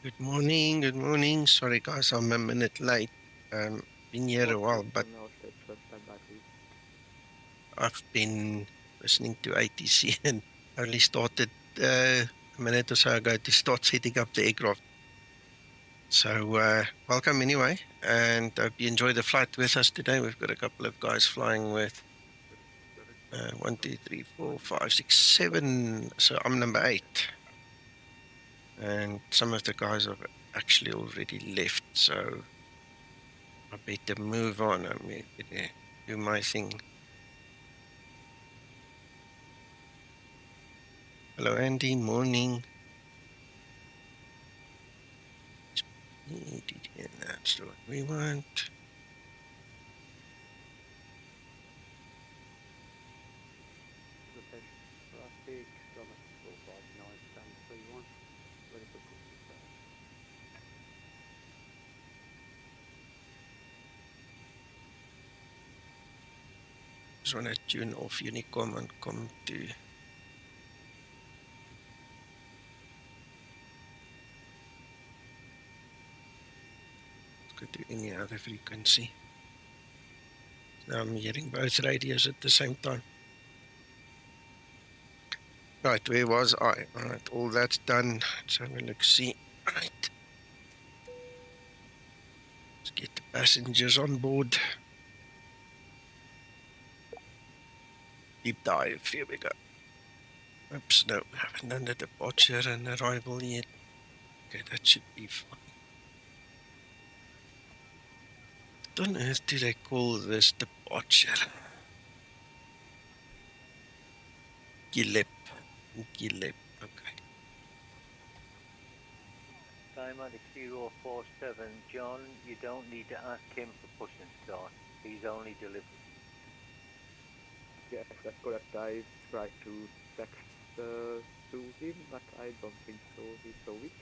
Good morning, good morning. Sorry guys, I'm a minute late. Been here a while, but I've been listening to ATC and only started a minute or so ago to start setting up the aircraft. So welcome anyway, and hope you enjoy the flight with us today. We've got a couple of guys flying with 1, 2, 3, 4, 5, 6, 7. So I'm number 8. And some of the guys have actually already left, so I better move on. I better do my thing. Hello, Andy. Morning. EDDN, that's what we want. Just want to tune off Unicom and come to go to any other frequency. Now I'm hearing both radios at the same time. Right, where was I? All right, all that's done. Let's have a look, see. Right. Let's get the passengers on board. Deep dive, here we go. Oops, no, I haven't done the departure and arrival yet. Okay, that should be fine. What on earth do they call this departure? GILEP. GILEP, okay. Skymatix 047, John, you don't need to ask him for push and start. He's only delivered. Yes, that's correct. I tried to text to him, but I don't think so. He's so weak.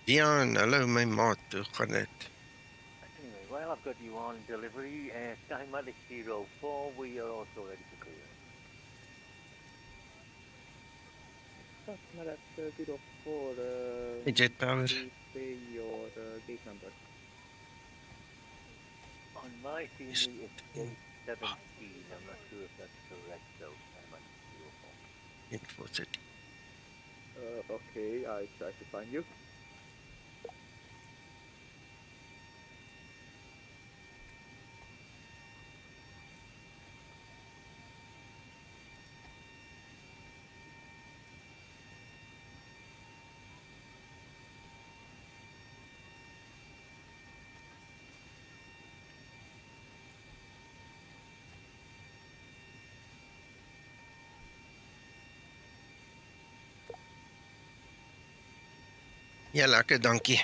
Dion, hallo my maat, hoe gaan dit? Anyway, while I've got you on delivery, Skymatix 04, we are also ready to clear. Skymatix 04, Hey, Jet Power. please say your gate number. On my team, it's gate 17. I'm not sure if that's correct, though. Skymatix 04. In 430. Okay, I try to find you. Ja, lekker, dankie.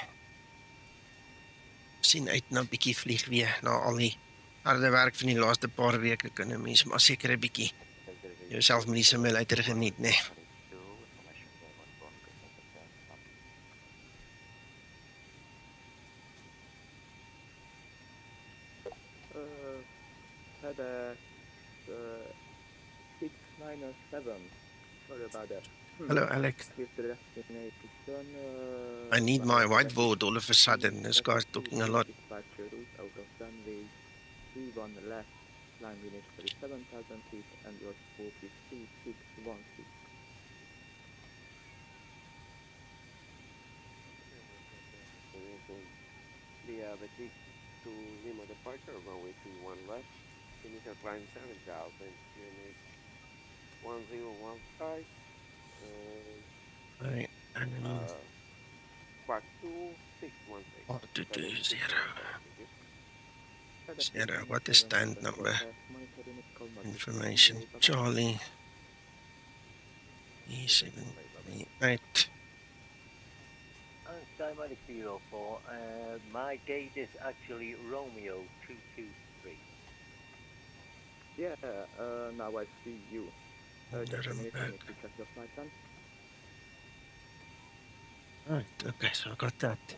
Sien uit na 'n bietjie vlieg weer, na al die harde werk van die laaste paar weke kan 'n mens maar seker 'n bietjie jouself met die simulator geniet, nee. FedEx 697. Sorry about that. Hello, Alex. Here's the destination. I need my whiteboard all of a sudden. This guy's talking a lot. Departure route out of runway 31 left, line minutes 37,000 feet, and your scope is 2616. The ABETI to Lima departure, runway 31 left, initial climb 7,000, unit 1015, Right, and then spark 2616. AutoOrtho 0. What is stand number? Information. Charlie. E738. Skymatix 04, my gate is actually Romeo 223. Yeah, now I see you. Just a minute, I Nuernberg. need to check your flight plan. Right, okay, so I got that.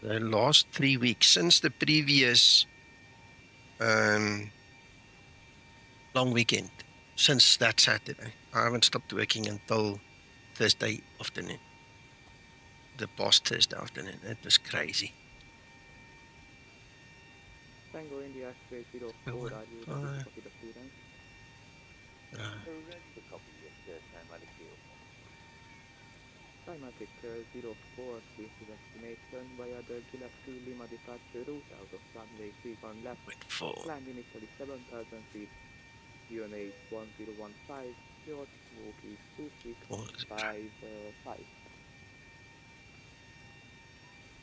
The last 3 weeks since the previous long weekend since that Saturday. I haven't stopped working until Thursday afternoon. The past Thursday afternoon. It was crazy. Tango India X-ray 04, One, are you ready to five. copy the students? We're ready to copy this Skymatix 04. Skymatix 04, please to destination via the GILEP 2 Lima departure route out of runway 31 left. Went for Climb initially 7,000 feet. UNH 1015, short walk is 2655.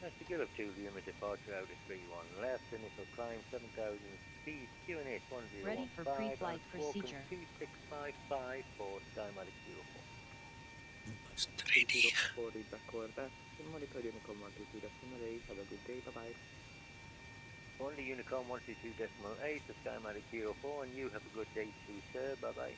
That's the GILEP 2 Lima departure out of 31 left, initial climb 7,000 feet, QNH 1015, Ready for pre-flight procedure. 2655 for Skymatix 04. almost ready. 04 is the Orbx. Monitor Unicom 122.8. Have a good day. Bye-bye. Only Unicom 122.8 to Skymatix 04, and you have a good day too, sir. Bye-bye.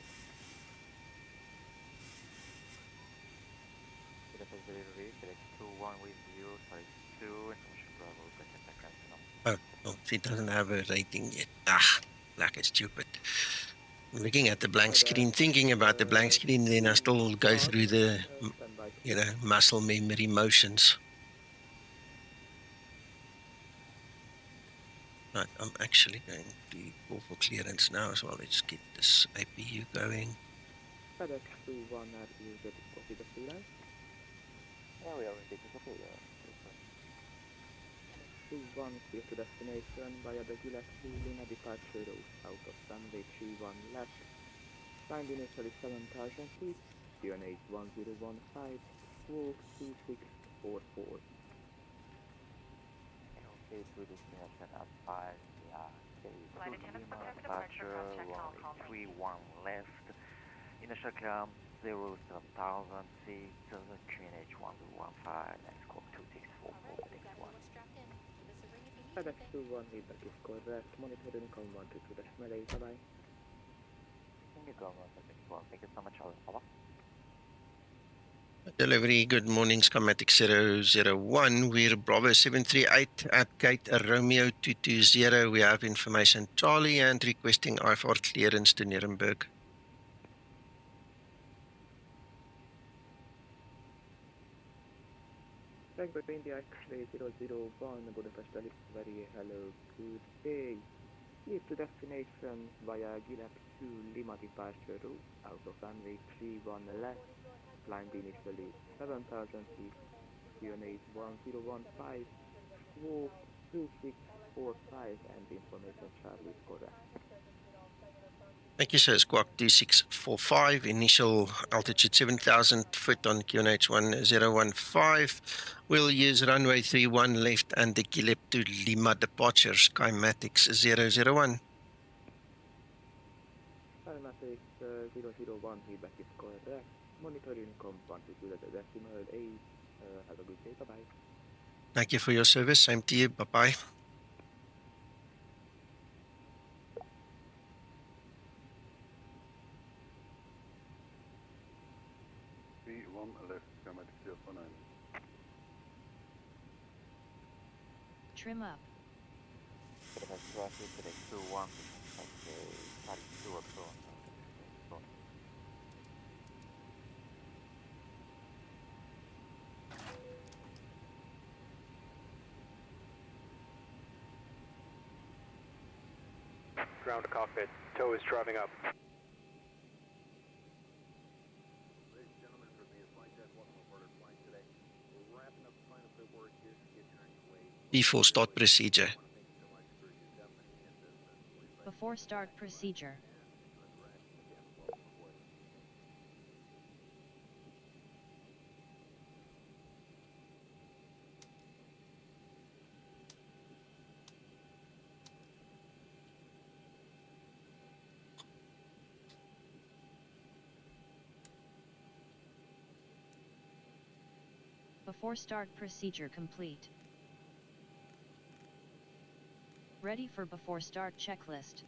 Budapest delivery, select 21 with you, size 2, information Bravo, contact background Oh, she doesn't have a rating yet. Like it's stupid. I'm looking at the blank screen, thinking about the blank screen, then I still go through the, muscle memory motions. Right, I'm actually going to call for clearance now as well. Let's get this APU going. FedEx 21, are you ready to copy the students? Yeah, we are ready to copy. 21, clear to destination via the GILEP 2 Lima departure route out of runway 31 left. Climb initially 7,000 feet. UNH 1015, walk 2644. Okay, to destination at 5, Flight attendant Lima protect departure departure, from check runway 31 left. Initial climb 07,000 feet, QNH 1015, next call 2644, next one. FedEx 21, feedback is correct. Monitor Unicom 122.8. Bye-bye. Unicom 122.1, thank you so much, over. Delivery, good morning, Skymatix 001. We're Bravo 738 at gate Romeo 220. We have information Charlie and requesting IFR clearance to Nuernberg. Tango India X-ray 001, Budapest delivery. Hello, good day. Leave to destination via GILEP 2 Lima departure route out of runway 31 left. Climbed initially 7,000 feet. UNH 1015, walk 2645, and information Charlie is correct. Thank you, sir. Squawk 2645, initial altitude 7,000 foot on QNH 1015. We'll use runway 31 left and the GILEP to Lima departure, Skymatix 001. Skymatix 001, feedback is correct. Monitor Unicom 122.8. Have a good day. Bye-bye. Thank you for your service. Same to you. Bye-bye. Trim up. Budapest traffic, select 21, okay, size 2 up front. Ground to cockpit. Tow is driving up. Ladies and gentlemen, for me, flight deck, welcome aboard our flight today. We're wrapping up the final paperwork here to get your way. Before start procedure. Before start procedure. Before start procedure complete. Ready for before start checklist.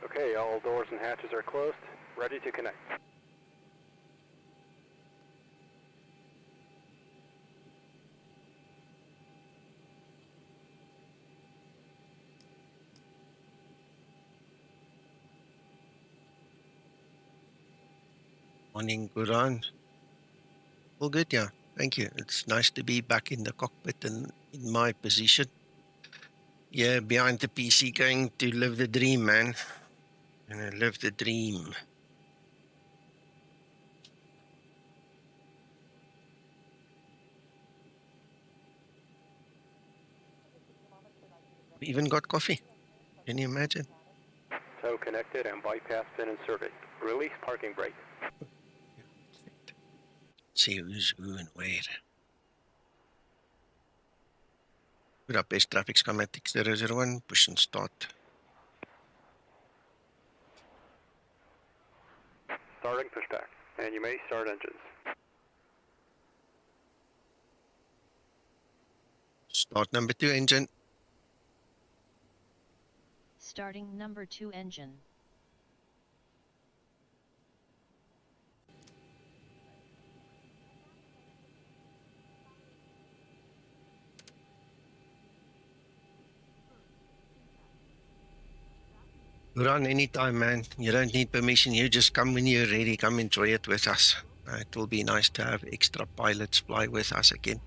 Okay, all doors and hatches are closed. Ready to connect. Morning, Guran. All good, yeah. Thank you. It's nice to be back in the cockpit and in my position. Yeah, behind the PC, going to live the dream, man. Gonna live the dream. We even got coffee. Can you imagine? Tow connected and bypass been inserted. Release parking brake. See who's who and where. Budapest traffic Skymatix 001, push and start. Starting pushback, and you may start engines. Start number 2 engine. Starting number 2 engine. Run anytime, man. You don't need permission. You just come when you're ready. Come enjoy it with us. It will be nice to have extra pilots fly with us again.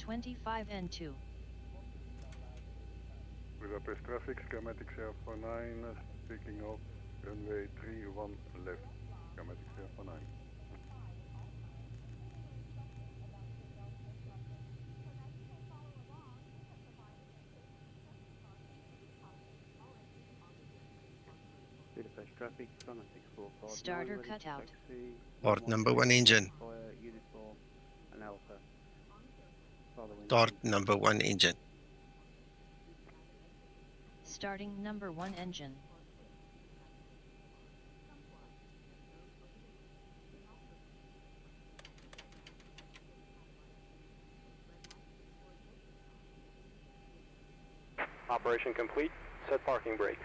N2. Budapest traffic, Skymatix VA 9, taking off, runway 31 left, Skymatix VA 9. Budapest traffic, Skymatix 44. Starter cutout. Start number 1 engine. Uniform and Alpha. Start number 1 engine. Starting number 1 engine. Operation complete. Set parking brake.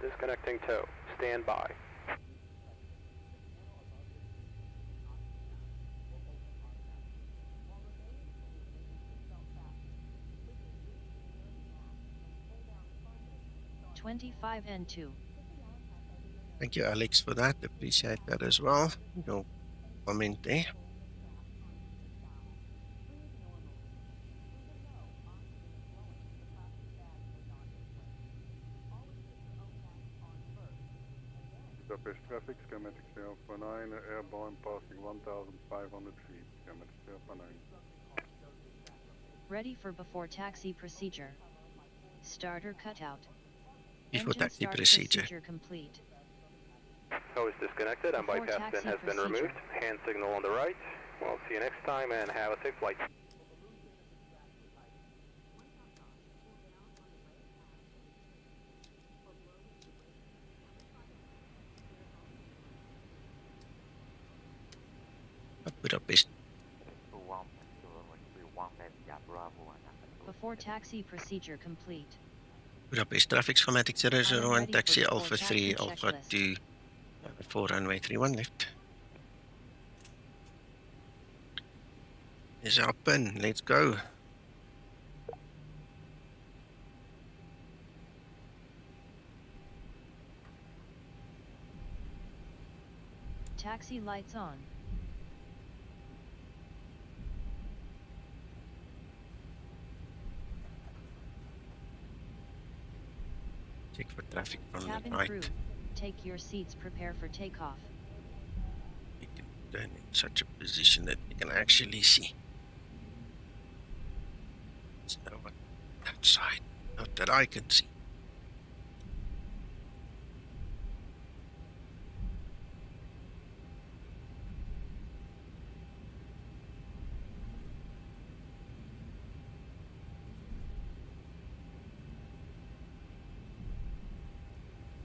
Disconnecting tow. Stand by. N2. Thank you, Alex, for that. Appreciate that as well. Your comment there. Budapest traffic, Skymatix VA 9, airborne passing 1,500 feet, Skymatix VA 9. Ready for before taxi procedure. Starter cutout. Before Engine taxi start procedure. Complete. Tow is disconnected and Before bypass bin taxi has been procedure. removed. Hand signal on the right. We'll see you next time and have a safe flight. Budapest. Before taxi procedure complete. Budapest traffic Skymatix 001, ready taxi for Alpha before 3, taxi Alpha checklist. 2, 4 runway 31 left. Is our pin. Let's go. Taxi lights on. Check for traffic from Cabin the right. crew, take your seats, prepare for takeoff. You can turn in such a position that you can actually see. There's no one outside, not that I can see.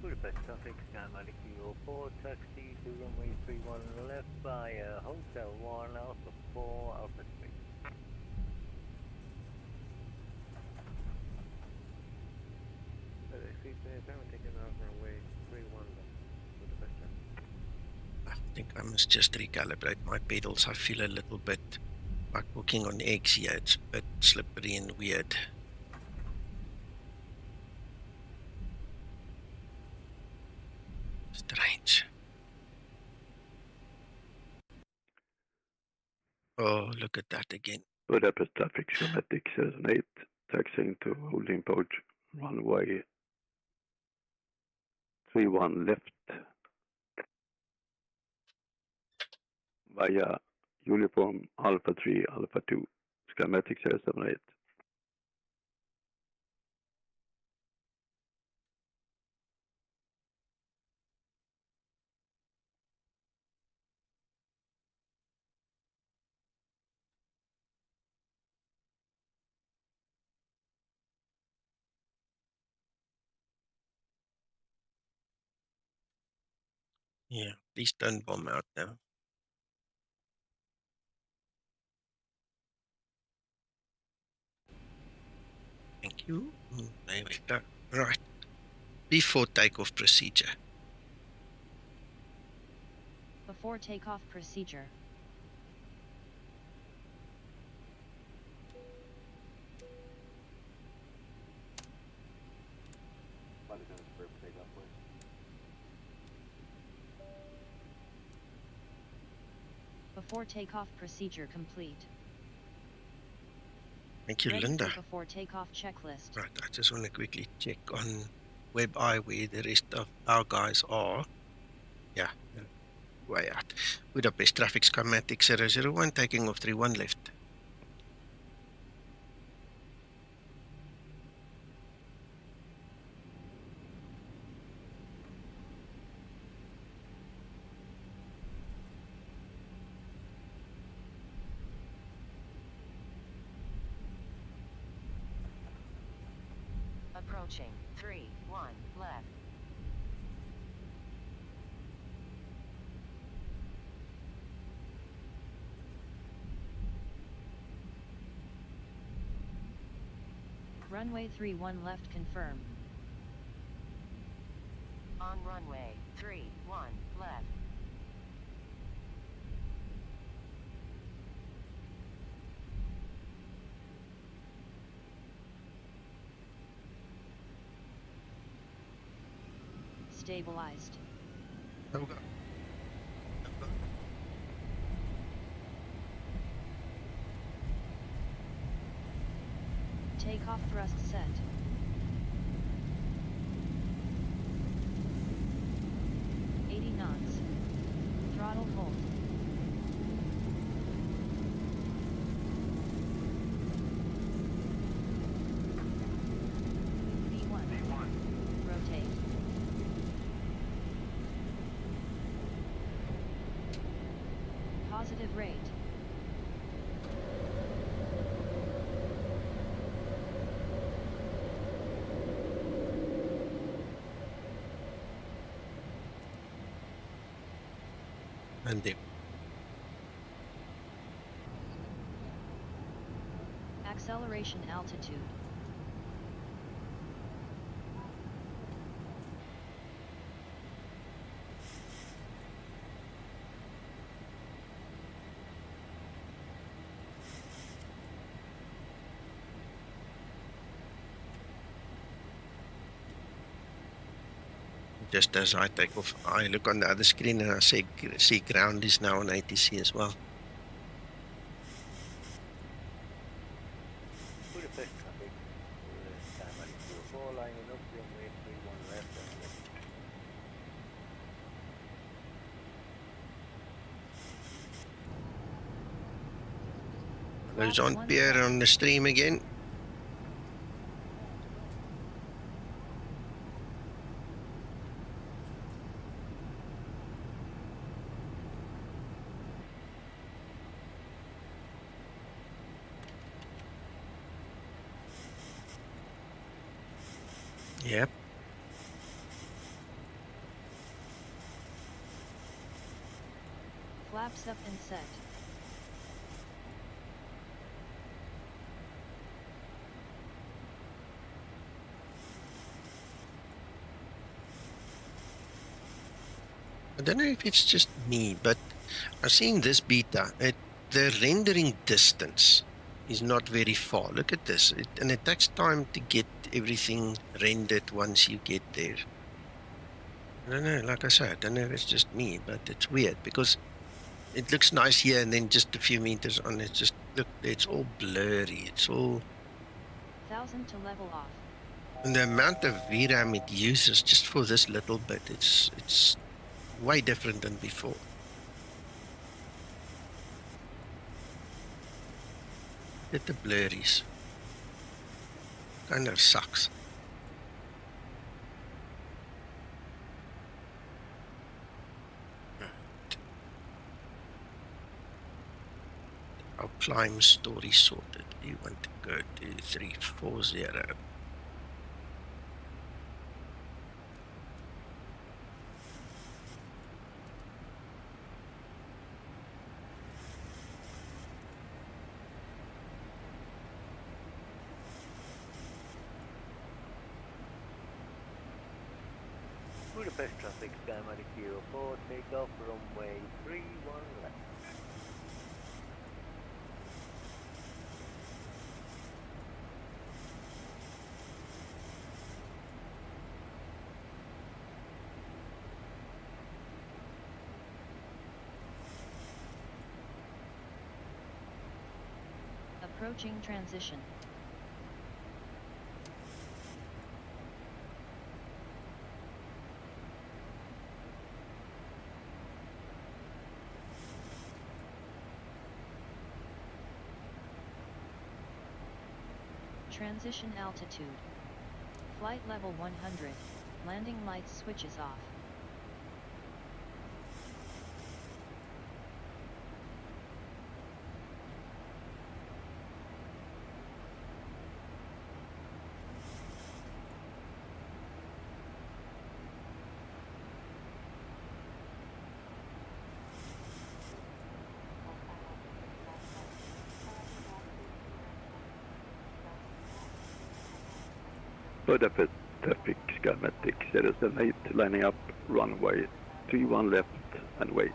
Budapest traffic, Skymatix 04, taxi to runway 31 left via Hotel 1, Alpha 4, Alpha 3. Taking off runway 31 left, Budapest traffic. I think I must just recalibrate my pedals. I feel a little bit Like walking on eggs here, it's a bit slippery and weird. Strange. Oh, look at that again. Budapest traffic schematic 8, taxiing to holding approach runway 31 left via uniform Alpha 3 Alpha 2 Skymatix 078. Yeah, please don't bomb out now. Thank you. There we go. Right. Before takeoff procedure. Before takeoff procedure. Before takeoff procedure complete. Thank you, Ready Linda. for before takeoff checklist. Right, I just want to quickly check on WebEye where the rest of our guys are. Yeah, way out. Budapest traffic Skymatix 001, taking off 31 left. Approaching 31 left. Runway 31 left confirm. On runway 31 left. Stabilized. There we go. Takeoff thrust set. knots. Throttle hold. V1. Rotate. Positive rate. And dip. Acceleration altitude. Just as I take off, I look on the other screen and I see ground is now on ATC as well. Budapest traffic, Skymatix 04, lining up, runway 31 left and There's Jean-Pierre on the stream again. Yep. Flaps up and set. I don't know if it's just me, but I've seen this beta. It the rendering distance is not very far. Look at this. And it takes time to get everything rendered once you get there. I don't know, like I said, I don't know if it's just me, but it's weird because it looks nice here and then just a few meters on it, just look, it's all blurry. It's all... 1000 to level off. And the amount of VRAM it uses just for this little bit, it's way different than before. Look at the blurries. Kind of sucks. Our climb story sorted. We want to go to 340. Budapest traffic, Skymatix 04, takeoff, runway 31 left. Approaching transition. Transition altitude. Flight level 100. Landing lights switches off. Budapest traffic, Skymatix 078, lining up, runway 31 left and wait.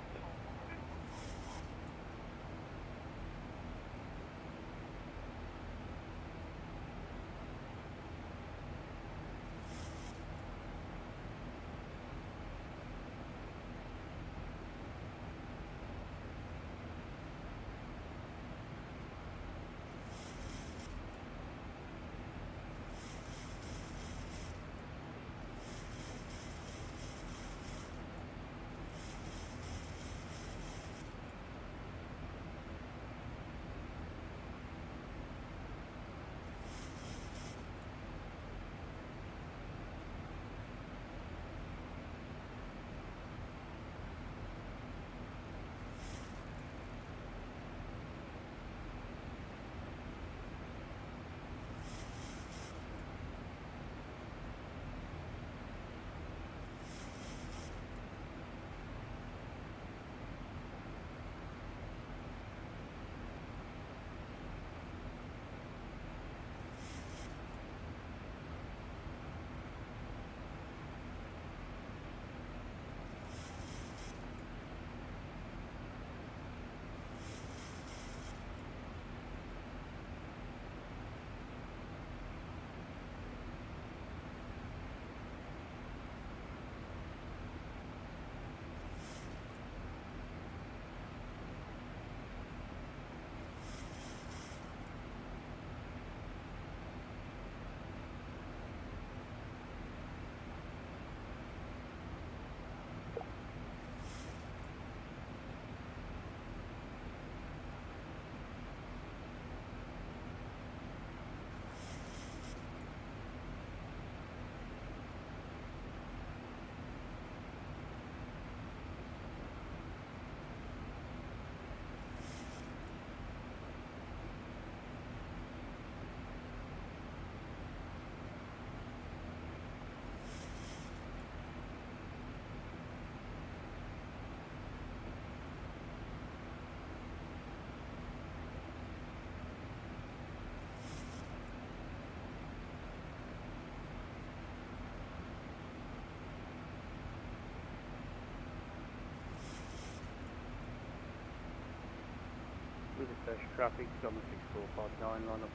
Budapest traffic, Skymatix 459, line up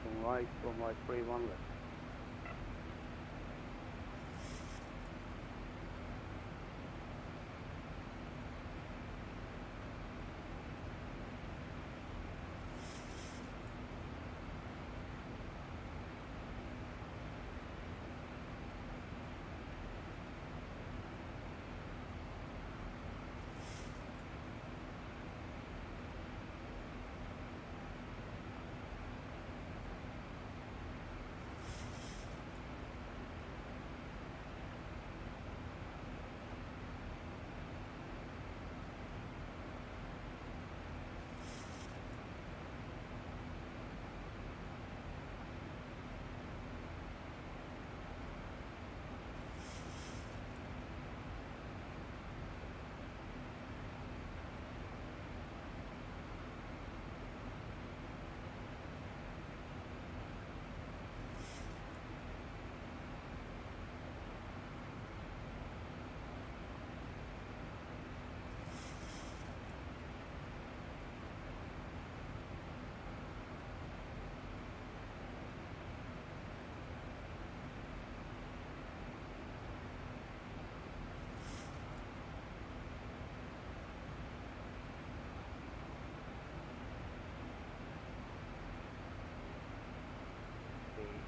runway 31 left.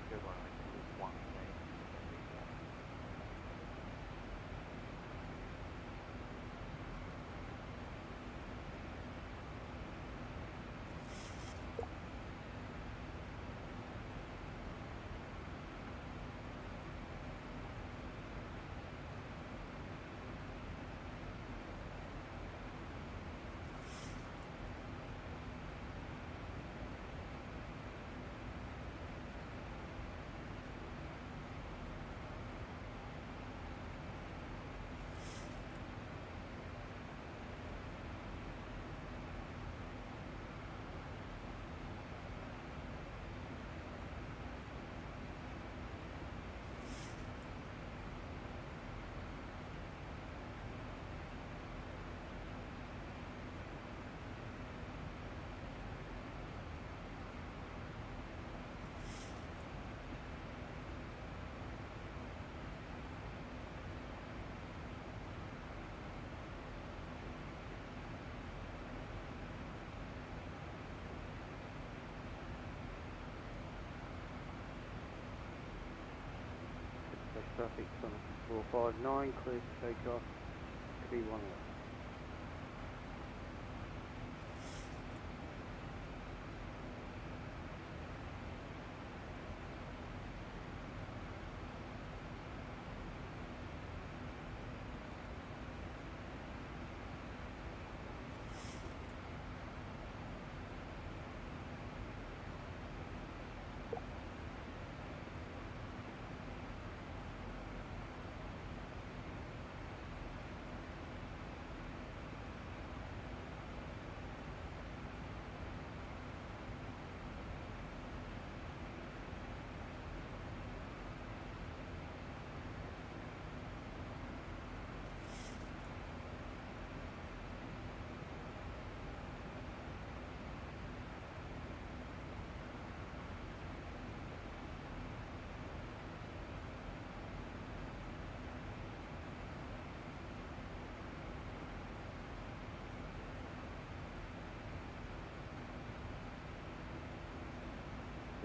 The runway 21 Traffic, Skymatix 459, clear to take off, 31 left.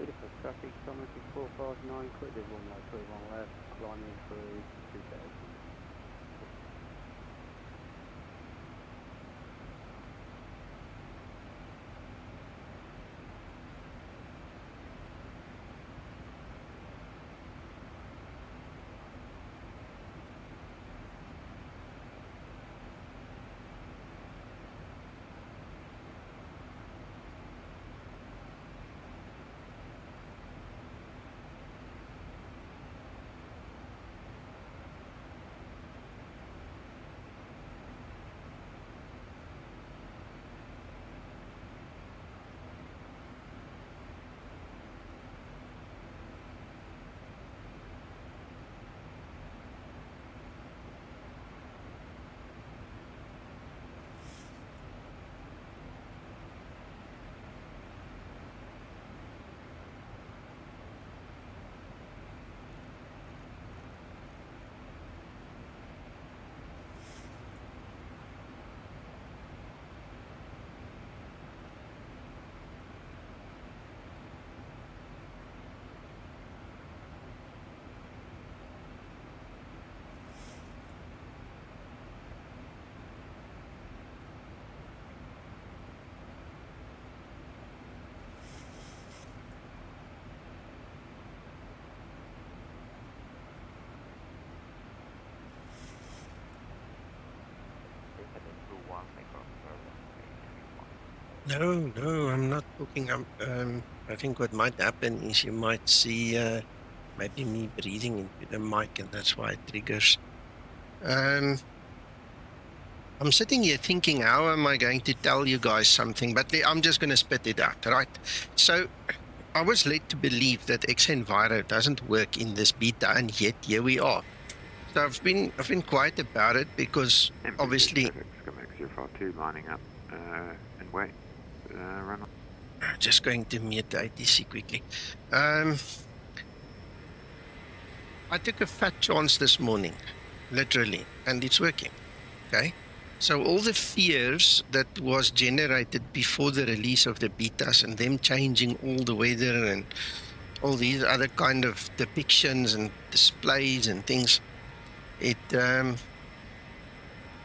Budapest traffic, Skymatix 459, clear to runway 31 left, climbing through 2000. No, no, I'm not talking. I think what might happen is you might see maybe me breathing into the mic, and that's why it triggers. I'm sitting here thinking, how am I going to tell you guys something? But I'm just going to spit it out, right? So I was led to believe that xEnviro doesn't work in this beta, and yet here we are. So I've been quiet about it because obviously. Skymatix 2 lining up and wait. Runway. Just going to mute the ATC quickly. I took a fat chance this morning, literally, and it's working. Okay. So all the fears that was generated before the release of the betas and them changing all the weather and all these other kind of depictions and displays and things, it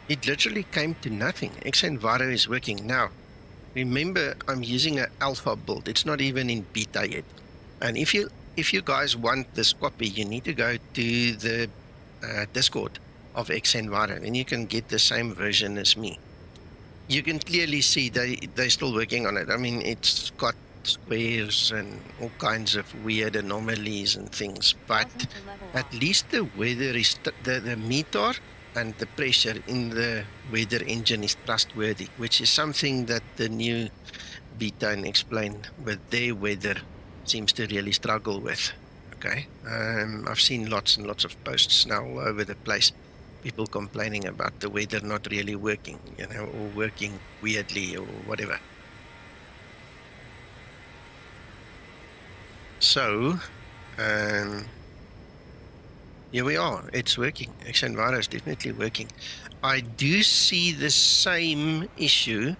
literally came to nothing. xEnviro is working now. Remember, I'm using an alpha build. It's not even in beta yet. And if you guys want this copy, you need to go to the Discord of xEnviro, and you can get the same version as me. You can clearly see they're still working on it. I mean, it's got squares and all kinds of weird anomalies and things, but at least the weather is the meter and the pressure in the weather engine is trustworthy, which is something that the new beta and explain with their weather seems to really struggle with. Okay, I've seen lots and lots of posts now all over the place, people complaining about the weather not really working, or working weirdly or whatever. So here we are, it's working. xEnviro is definitely working. I do see the same issue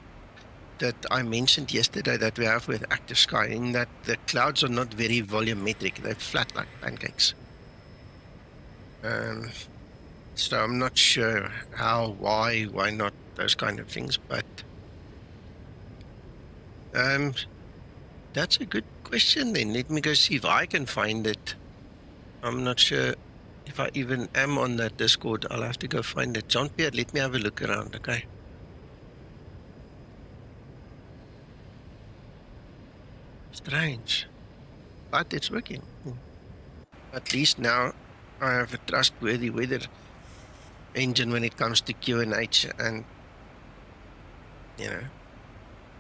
that I mentioned yesterday that we have with Active Sky, in that the clouds are not very volumetric, they're flat like pancakes. So I'm not sure how, why not, those kind of things, but that's a good question then. Let me go see if I can find it. I'm not sure if I even am on that Discord. I'll have to go find it. John Pierre, let me have a look around, okay? Strange, but it's working. At least now I have a trustworthy weather engine when it comes to QNH, and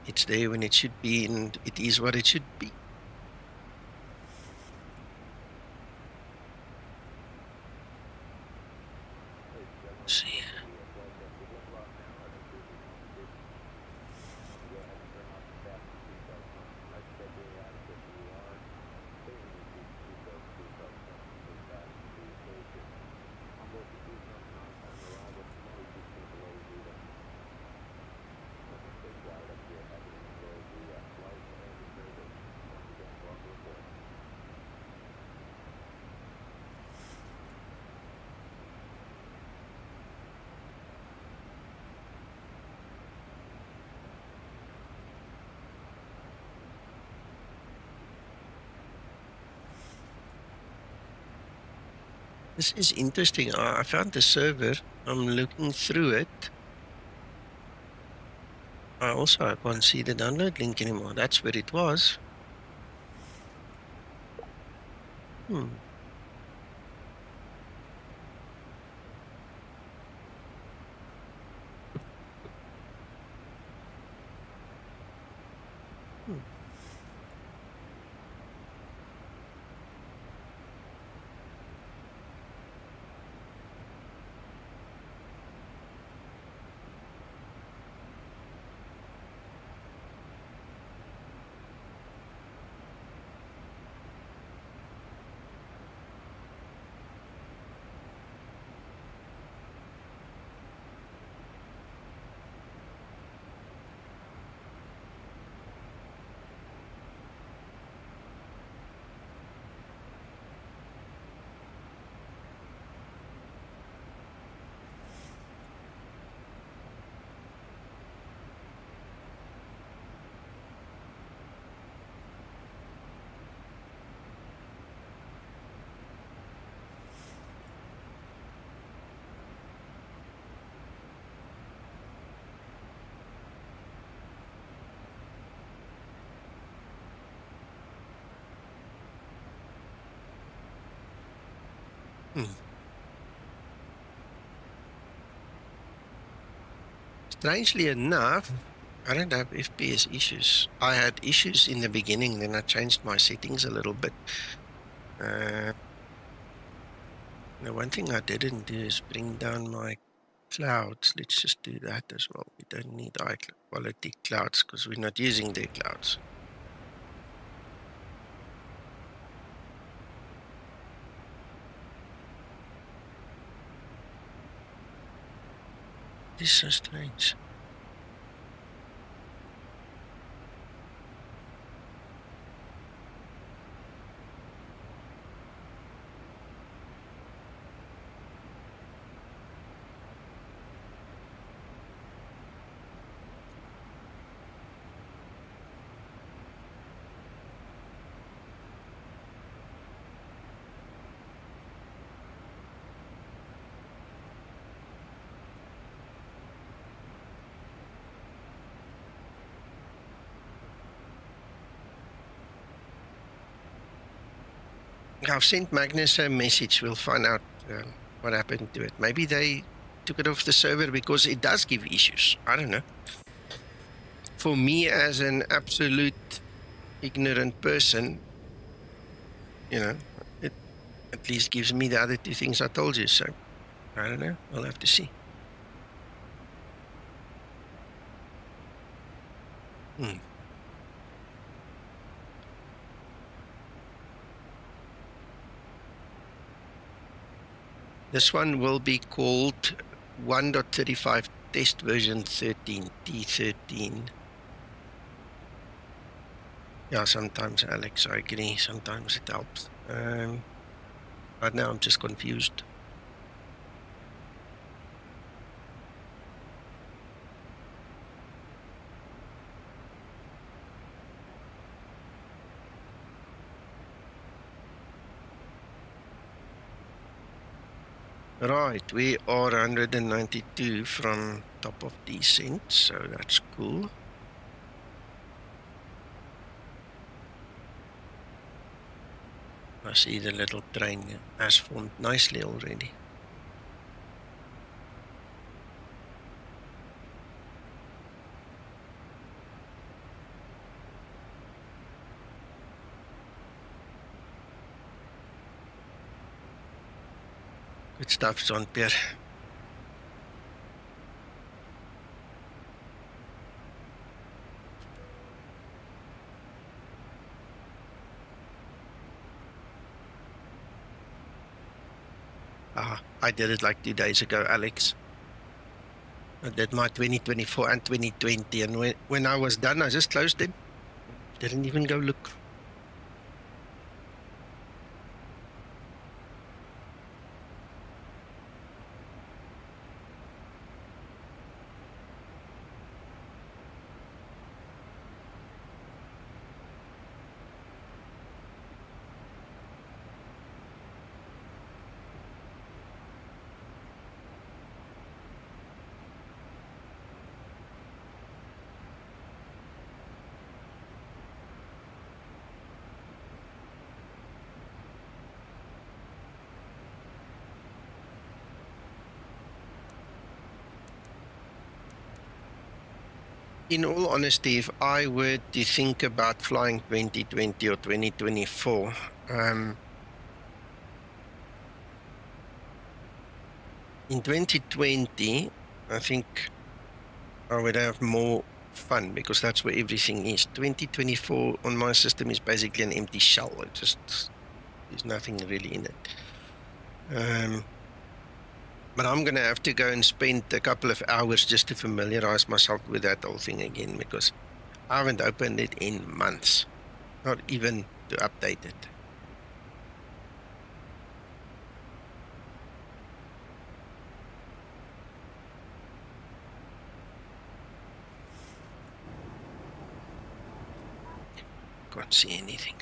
it's there when it should be, and it is what it should be. Let's see. This is interesting. I found the server. I'm looking through it. I can't see the download link anymore. That's where it was. Strangely enough, I don't have FPS issues. I had issues in the beginning, then I changed my settings a little bit. The one thing I didn't do is bring down my clouds. Let's just do that as well. We don't need high quality clouds because we're not using their clouds. This is so strange. I've sent Magnus a message. We'll find out what happened to it. Maybe they took it off the server because it does give issues. I don't know. For me, as an absolute ignorant person, you know, it at least gives me the other two things I told you. So I don't know. We'll have to see. This one will be called 1.35 test version 13, T13. Yeah, sometimes, Alex, I agree. Sometimes it helps. Right now, I'm just confused. Right, we are 192 from top of descent, so that's cool. I see the little train has formed nicely already. Good stuff, Jean-Pierre. I did it like 2 days ago, Alex. I did my 2024 and 2020, and when I was done, I just closed them. Didn't even go look. In all honesty, if I were to think about flying 2020 or 2024, in 2020, I think I would have more fun because that's where everything is. 2024 on my system is basically an empty shell. It just, there's nothing really in it. But I'm going to have to go and spend a couple of hours just to familiarize myself with that whole thing again because I haven't opened it in months, not even to update it. Can't see anything.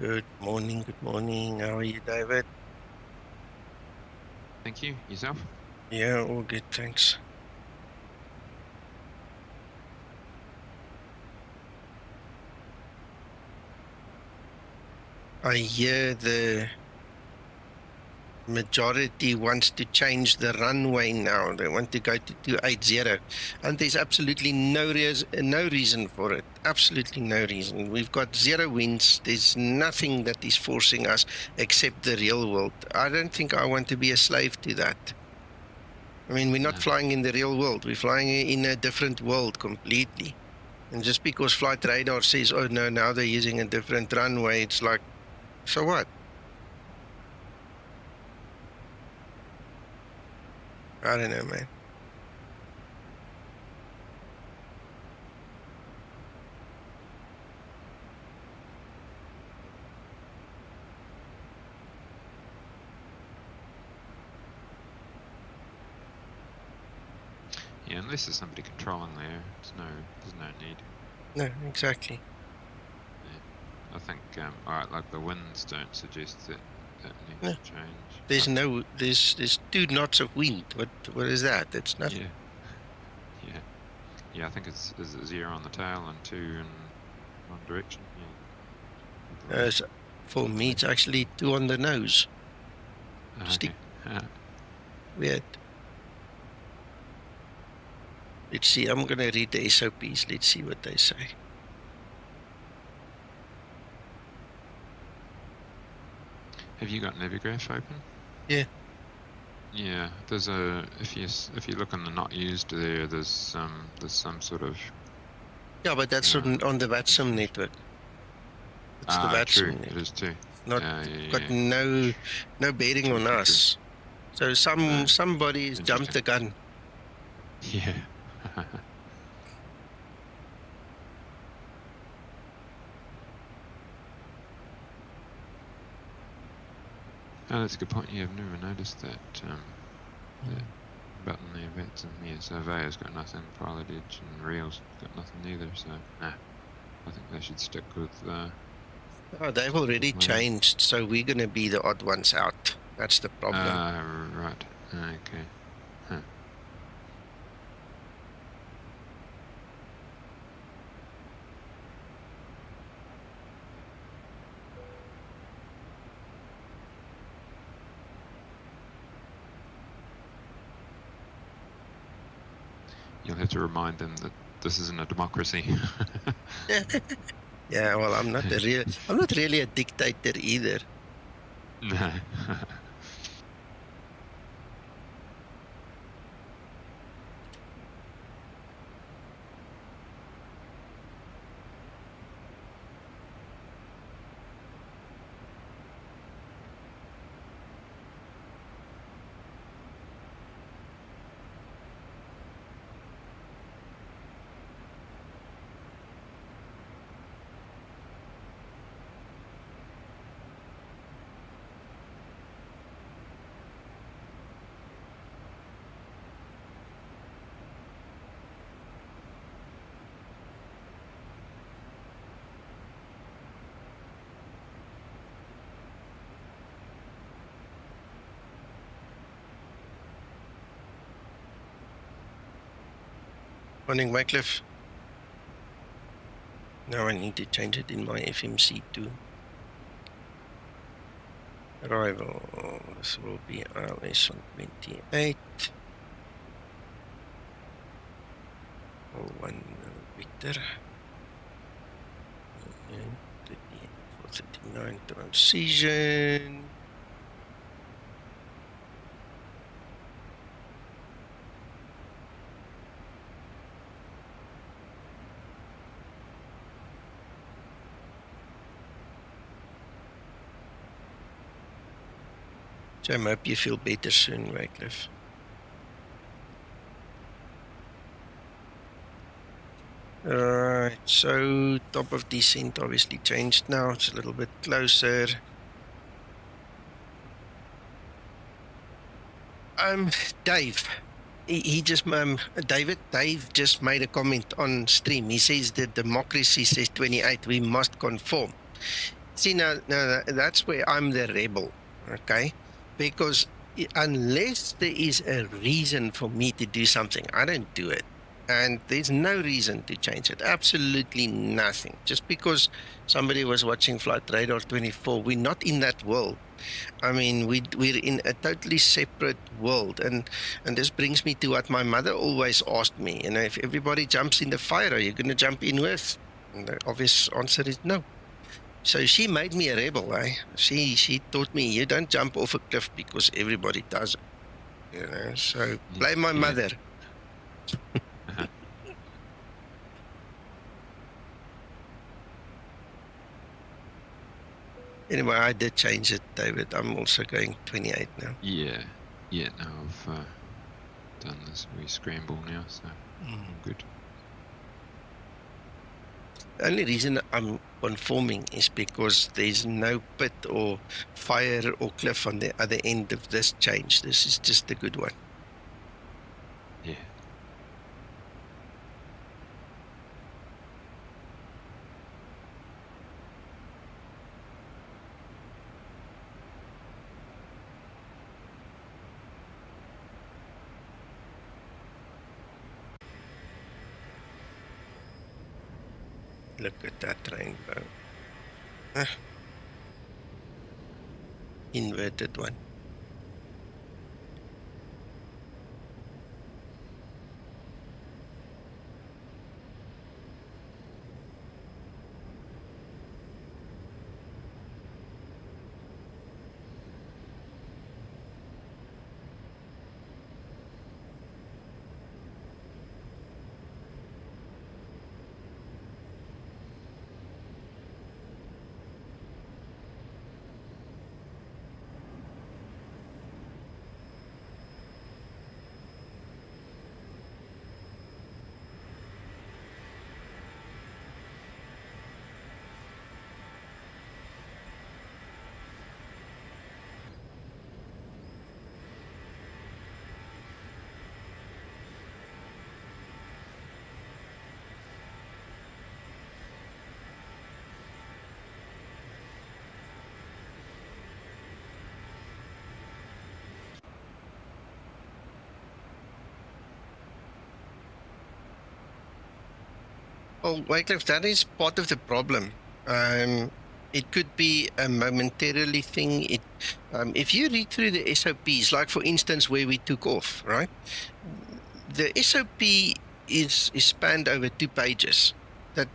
Good morning, good morning. How are you, David? Thank you. Yourself? Yeah, all good, thanks. I hear the majority wants to change the runway now. They want to go to 280, and there's absolutely no reason for it. Absolutely no reason. We've got 0 winds. There's nothing that is forcing us except the real world. I don't think I want to be a slave to that. I mean, we're not flying in the real world. We're flying in a different world completely. And just because flight radar says, oh no, now they're using a different runway, it's like, so what? I don't know, man. Yeah, unless there's somebody controlling there, there's no need. No, exactly. Yeah. I think, alright, like the winds don't suggest that needs to change. There's 2 knots of wind. What is that? It's nothing. Yeah. Yeah, I think it's 0 on the tail and 2 in one direction. Yeah. So for me, it's actually 2 on the nose. Okay. Weird. Let's see, I'm going to read the SOPs. Let's see what they say. Have you got Navigraph open? Yeah. Yeah, there's if you look on the not used there's some sort of. Yeah, but that's on the VATSIM network. It's the VATSIM true. network. It is too. Not got no bearing on us. So somebody's jumped the gun. Yeah. Oh, that's a good point. Yeah, I've never noticed that the button there, VATS, and yeah, Surveyor's got nothing, Pilot Edge and Reel's got nothing either, so I think they should stick with Oh, they've already changed, so we're going to be the odd ones out. That's the problem. Right. Okay. Huh. You'll have to remind them that this isn't a democracy. Yeah, well, I'm not really a dictator either. No. Morning, Wycliffe. Now I need to change it in my FMC too. Arrival. This will be ILS on 28. 1 millimeter. And 439 transition. So I hope you feel better soon, Wycliffe. Alright, so top of descent obviously changed now. It's a little bit closer. Dave. Dave just made a comment on stream. He says that democracy says 28. We must conform. See, now that's where I'm the rebel, okay? Because unless there is a reason for me to do something, I don't do it. And there's no reason to change it. Absolutely nothing. Just because somebody was watching Flight Radar 24, we're not in that world. I mean, we're in a totally separate world. And this brings me to what my mother always asked me. You know, if everybody jumps in the fire, are you going to jump in with? And the obvious answer is no. So she made me a rebel, eh? She taught me, you don't jump off a cliff because everybody does it. You know, so blame my mother. Anyway, I did change it, David. I'm also going 28 now. Yeah, no, I've done this wee scramble now, so I'm good. The only reason I'm conforming is because there's no pit or fire or cliff on the other end of this change. This is just a good one. Yeah. Look at that rainbow. Inverted one. Well, Wycliffe, that is part of the problem. It could be a momentarily thing. If you read through the SOPs, like for instance where we took off, right? The SOP is spanned over 2 pages. That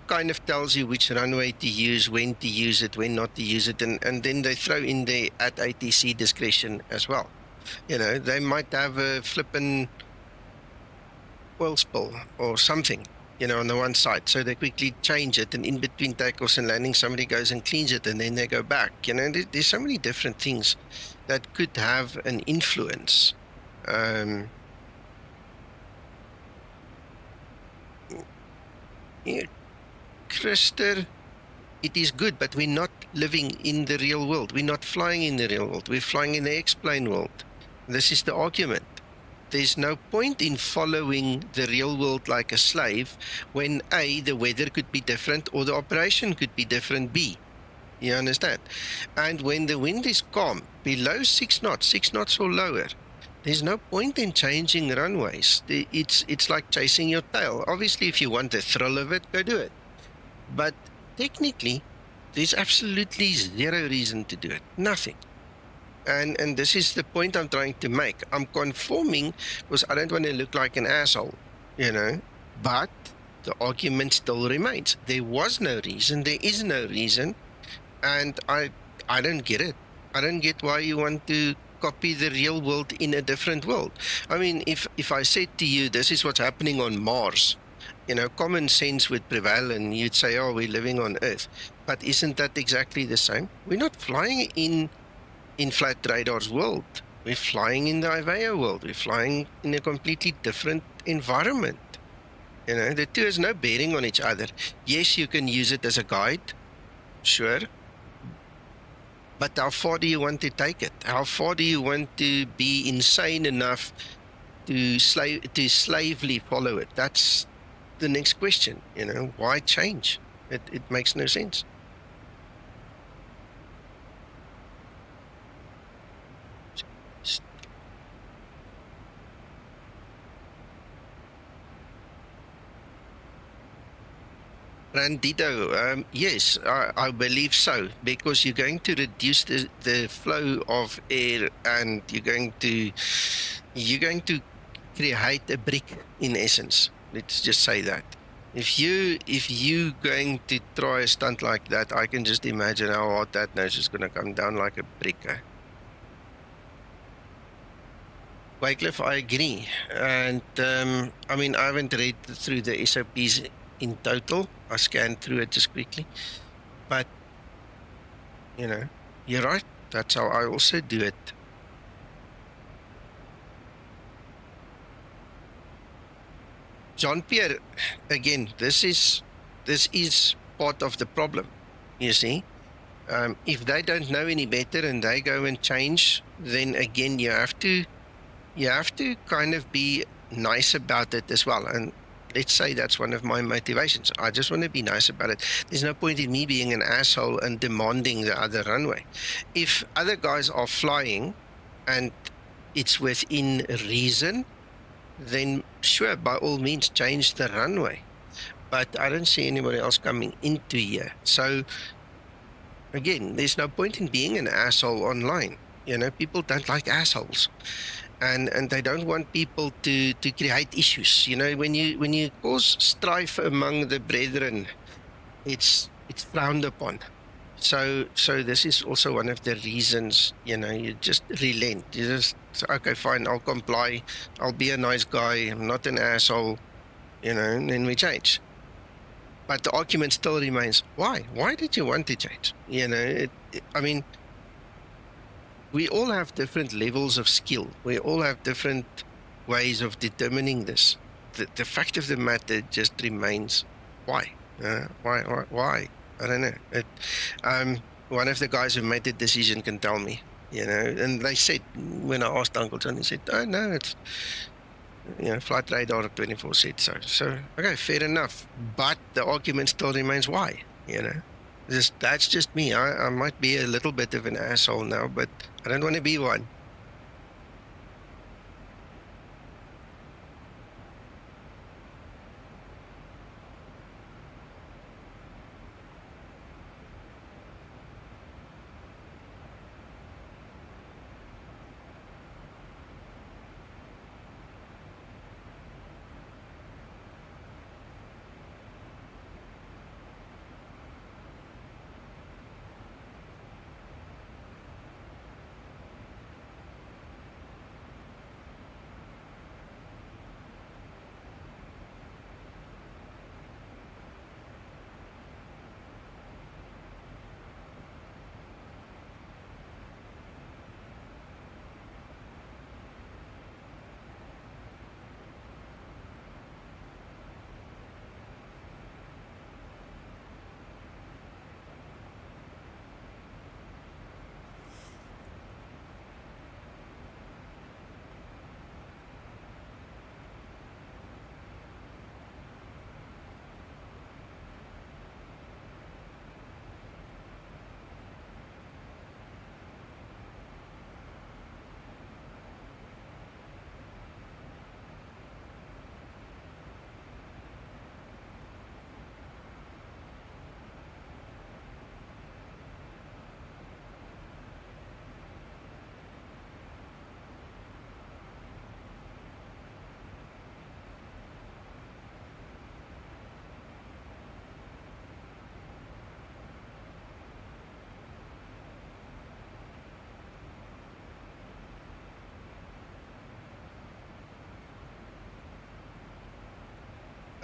kind of tells you which runway to use, when to use it, when not to use it, and then they throw in the at ATC discretion as well. You know, they might have a flippin' oil spill or something, you know, on the one side, so they quickly change it, and in between takeoffs and landings somebody goes and cleans it, and then they go back. You know, there's so many different things that could have an influence. Christer, it is good, but we're not living in the real world. We're not flying in the real world. We're flying in the X-plane world. This is the argument. There's no point in following the real world like a slave when A, the weather could be different, or the operation could be different, B. You understand? And when the wind is calm, below 6 knots or lower, there's no point in changing runways. It's like chasing your tail. Obviously, if you want the thrill of it, go do it. But technically, there's absolutely zero reason to do it. Nothing. And this is the point I'm trying to make. I'm conforming because I don't want to look like an asshole, you know. But the argument still remains. There was no reason. There is no reason. And I don't get it. I don't get why you want to copy the real world in a different world. I mean, if I said to you, this is what's happening on Mars, you know, common sense would prevail and you'd say, oh, we're living on Earth. But isn't that exactly the same? We're not flying in Flight Radar's world. We're flying in the IVEO world. We're flying in a completely different environment. You know, the two has no bearing on each other. Yes, you can use it as a guide, sure. But how far do you want to take it? How far do you want to be insane enough to slavely follow it? That's the next question. You know, why change? It makes no sense. Randito, yes, I believe so, because you're going to reduce the flow of air, and you're going to create a brick in essence. Let's just say that. If you going to try a stunt like that, I can just imagine how hard that nose is going to come down like a brick. Wycliffe, I agree, and I mean, I haven't read through the SOPs in total. I scanned through it just quickly, but you know, you're right. That's how I also do it. Jean-Pierre, again, this is part of the problem. You see, if they don't know any better and they go and change, then again you have to kind of be nice about it as well. And let's say that's one of my motivations. I just want to be nice about it. There's no point in me being an asshole and demanding the other runway. If other guys are flying and it's within reason, then sure, by all means, change the runway. But I don't see anybody else coming into here. So again, there's no point in being an asshole online. You know, people don't like assholes. And they don't want people to create issues. You know, when you cause strife among the brethren, it's frowned upon. So this is also one of the reasons, you know, you just relent. You just say, okay, fine, I'll comply. I'll be a nice guy. I'm not an asshole, you know, and then we change. But the argument still remains, why? Why did you want to change? You know, I mean, we all have different levels of skill. We all have different ways of determining this. The fact of the matter just remains, why? Why? I don't know. One of the guys who made the decision can tell me, you know, and they said, when I asked Uncle John, he said, oh no, it's, you know, flight radar 24 said so. So, okay, fair enough. But the argument still remains, why? You know, that's just me. I might be a little bit of an asshole now, but I don't want to be one.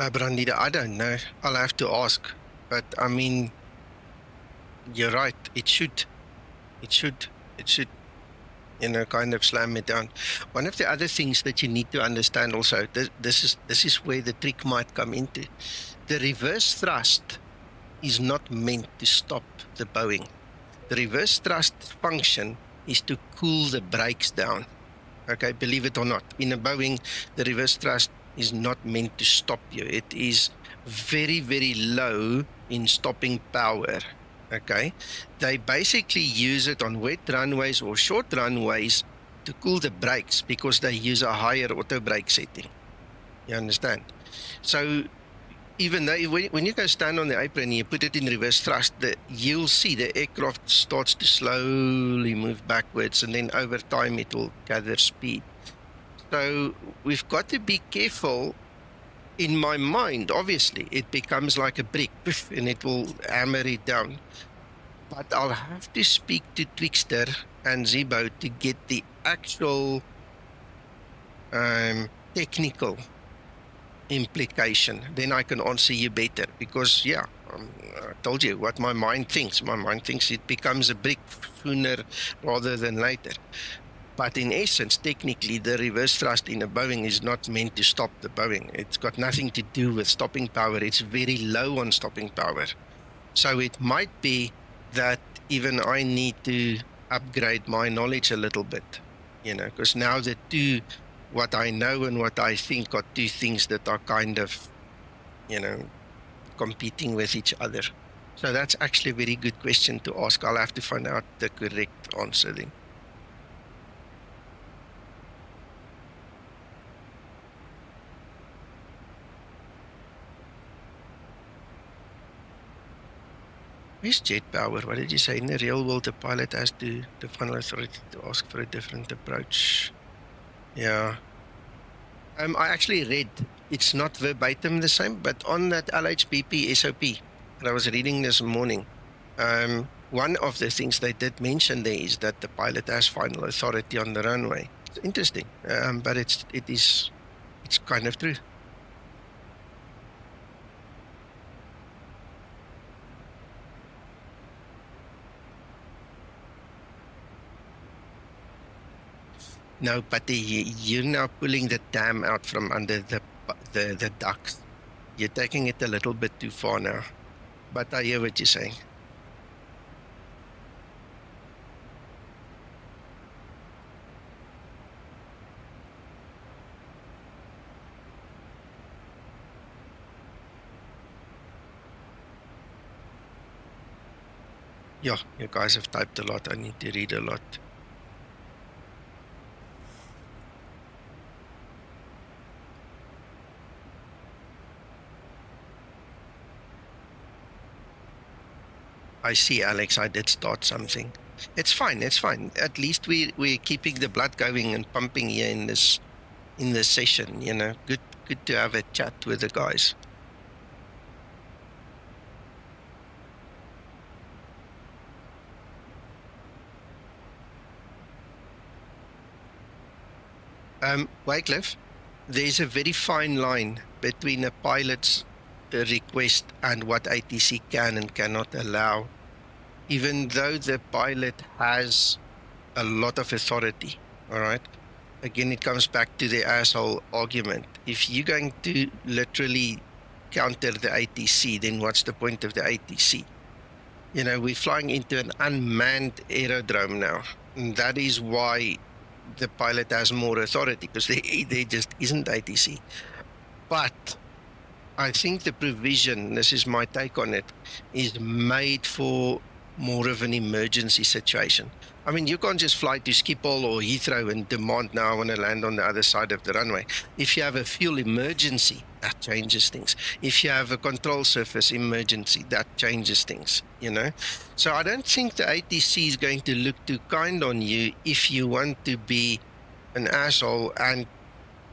Brandida, I don't know. I'll have to ask. But I mean, you're right. It should, you know, kind of slam it down. One of the other things that you need to understand also, this is where the trick might come into. The reverse thrust is not meant to stop the Boeing. The reverse thrust function is to cool the brakes down. Okay, believe it or not. In a Boeing, the reverse thrust is not meant to stop you. It is very, very low in stopping power. Okay, they basically use it on wet runways or short runways to cool the brakes because they use a higher auto brake setting. You understand? So even though when you go stand on the apron and you put it in reverse thrust, you'll see the aircraft starts to slowly move backwards, and then over time it will gather speed. So we've got to be careful. In my mind, obviously, it becomes like a brick, and it will hammer it down. But I'll have to speak to Twixter and Zibo to get the actual technical implication. Then I can answer you better, because yeah, I told you what my mind thinks. My mind thinks it becomes a brick sooner rather than later. But in essence, technically, the reverse thrust in a Boeing is not meant to stop the Boeing. It's got nothing to do with stopping power. It's very low on stopping power. So it might be that even I need to upgrade my knowledge a little bit, you know, because now the two, what I know and what I think, are two things that are kind of, you know, competing with each other. So that's actually a very good question to ask. I'll have to find out the correct answer then. Where's jet power? What did you say? In the real world, the pilot has to, the final authority to ask for a different approach. Yeah. I actually read, it's not verbatim the same, but on that LHBP SOP that I was reading this morning, one of the things they did mention there is that the pilot has final authority on the runway. It's interesting, but it's kind of true. No, but you're now pulling the dam out from under the ducts. You're taking it a little bit too far now. But I hear what you're saying. Yeah, you guys have typed a lot. I need to read a lot. I see, Alex. I did start something. It's fine. It's fine. At least we're keeping the blood going and pumping here in this session. You know, good to have a chat with the guys. Wycliffe, there's a very fine line between a pilot's request and what ATC can and cannot allow, even though the pilot has a lot of authority. All right, again, it comes back to the asshole argument. If you're going to literally counter the ATC, then what's the point of the ATC? You know, we're flying into an unmanned aerodrome now, and that is why the pilot has more authority, because there just isn't ATC. But I think the provision, this is my take on it, is made for more of an emergency situation. I mean, you can't just fly to Schiphol or Heathrow and demand, now I want to land on the other side of the runway. If you have a fuel emergency, that changes things. If you have a control surface emergency, that changes things, you know. So I don't think the ATC is going to look too kind on you if you want to be an asshole and,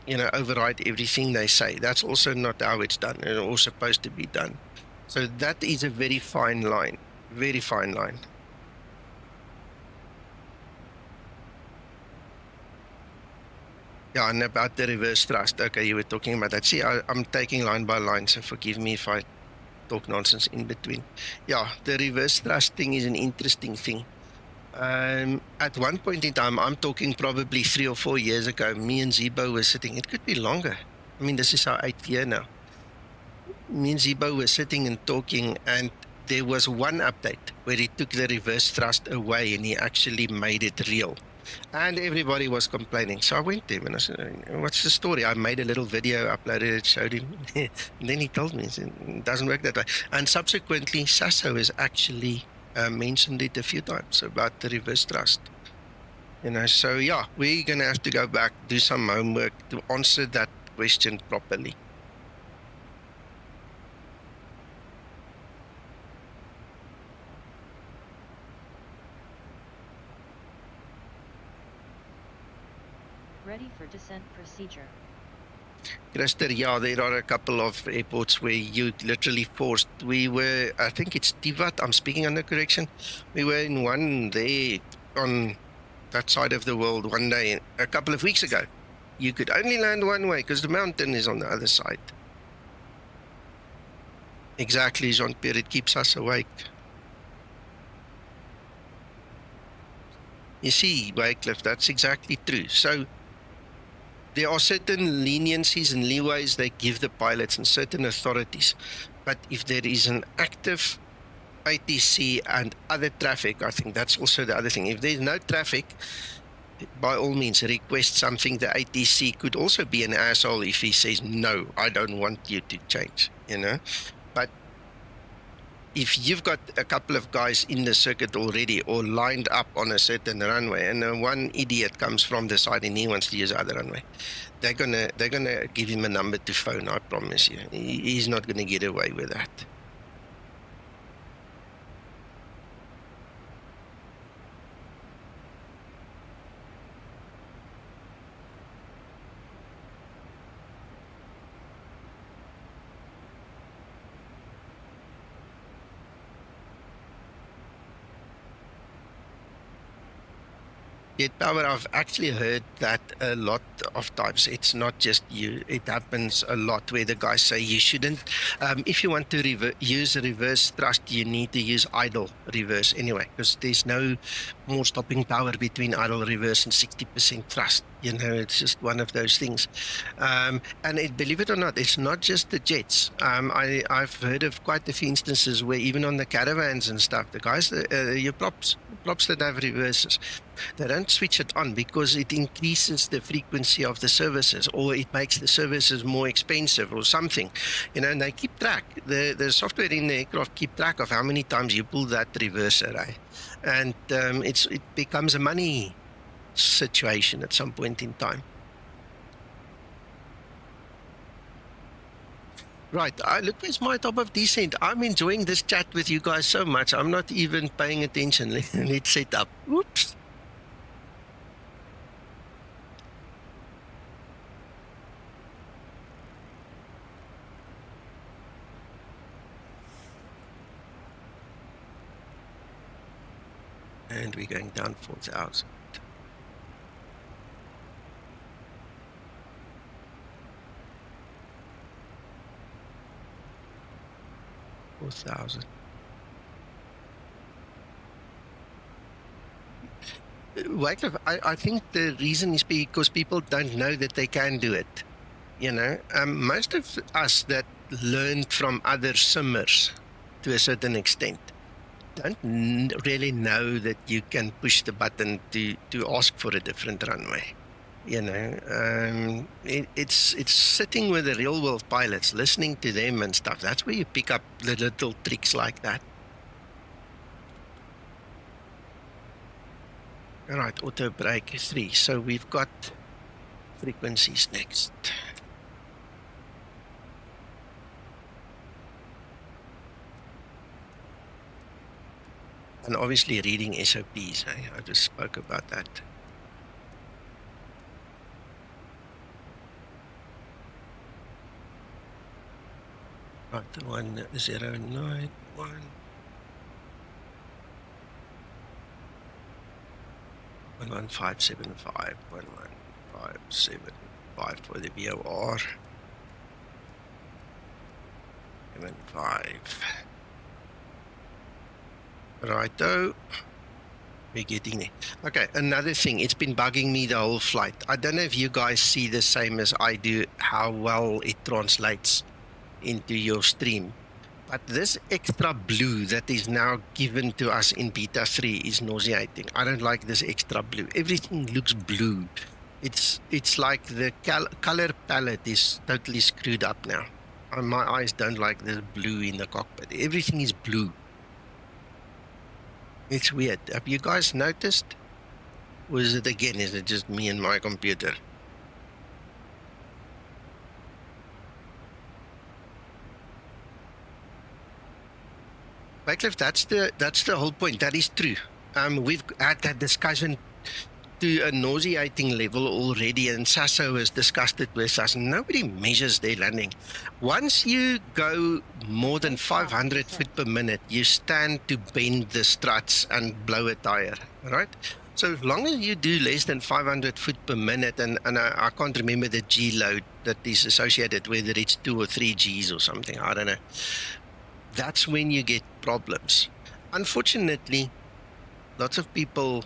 you know, override everything they say. That's also not how it's done. It's all supposed to be done. So that is a very fine line, very fine line. Yeah, and about the reverse thrust. Okay, you were talking about that. See, I'm taking line by line, so forgive me if I talk nonsense in between. Yeah, the reverse thrust thing is an interesting thing. At one point in time, I'm talking probably 3 or 4 years ago, me and Zibo were sitting, it could be longer. I mean, this is our 8th year now. Me and Zibo were sitting and talking, and there was one update where he took the reverse thrust away and he actually made it real. And everybody was complaining. So I went to him and I said, what's the story? I made a little video, uploaded it, showed him. And then he told me, he said, it doesn't work that way. And subsequently, Sasso has actually mentioned it a few times about the reverse thrust. You know, so yeah, we're going to have to go back, do some homework to answer that question properly. Ready for descent procedure. Christer, yeah, there are a couple of airports where you literally forced. We were, I think it's Tivat, I'm speaking under correction. We were in one there on that side of the world one day, a couple of weeks ago. You could only land one way because the mountain is on the other side. Exactly, Jean-Pierre, it keeps us awake. You see, Wycliffe, that's exactly true. So there are certain leniencies and leeways they give the pilots and certain authorities. But if there is an active ATC and other traffic, I think that's also the other thing. If there's no traffic, by all means, request something. The ATC could also be an asshole if he says, no, I don't want you to change, you know. But if you've got a couple of guys in the circuit already or lined up on a certain runway, and one idiot comes from the side and he wants to use the other runway, they're gonna give him a number to phone, I promise you. He's not gonna get away with that. Jet power, I've actually heard that a lot of times. It's not just you. It happens a lot where the guys say you shouldn't. If you want to use reverse thrust, you need to use idle reverse anyway, because there's no more stopping power between idle reverse and 60% thrust. You know, it's just one of those things. And believe it or not, it's not just the jets. I've heard of quite a few instances where even on the caravans and stuff, the guys, your props that have reverses, they don't switch it on because it increases the frequency of the services, or it makes the services more expensive or something, you know, and they keep track. The software in the aircraft keep track of how many times you pull that reverse array, and it becomes a money situation at some point in time. Right, look, where's my top of descent? I'm enjoying this chat with you guys so much. I'm not even paying attention. Let's set up. Whoops. And we're going down 4,000. Wycliffe, I think the reason is because people don't know that they can do it. You know, most of us that learned from other simmers to a certain extent don't really know that you can push the button to ask for a different runway. You know, it's sitting with the real world pilots, listening to them and stuff. That's where you pick up the little tricks like that. All right, auto brake 3. So we've got frequencies next. And obviously reading SOPs. I just spoke about that. Right, 1091. 11575, 11575 for the VOR. 75. Righto. We're getting there. Okay, another thing, it's been bugging me the whole flight. I don't know if you guys see the same as I do, how well it translates into your stream. But this extra blue that is now given to us in beta 3 is nauseating. I don't like this extra blue. Everything looks blue. It's like the color palette is totally screwed up now. My eyes don't like this blue in the cockpit. Everything is blue. It's weird. Have you guys noticed? Or is it again? Is it just me and my computer? Wycliffe, that's the whole point. That is true. We've had that discussion to a nauseating level already, and Sasso has discussed it with us. Nobody measures their landing. Once you go more than 500 feet per minute, you stand to bend the struts and blow a tire, right? So as long as you do less than 500 feet per minute, and I can't remember the G load that is associated, whether it's 2 or 3 Gs or something, I don't know. That's when you get problems. Unfortunately, lots of people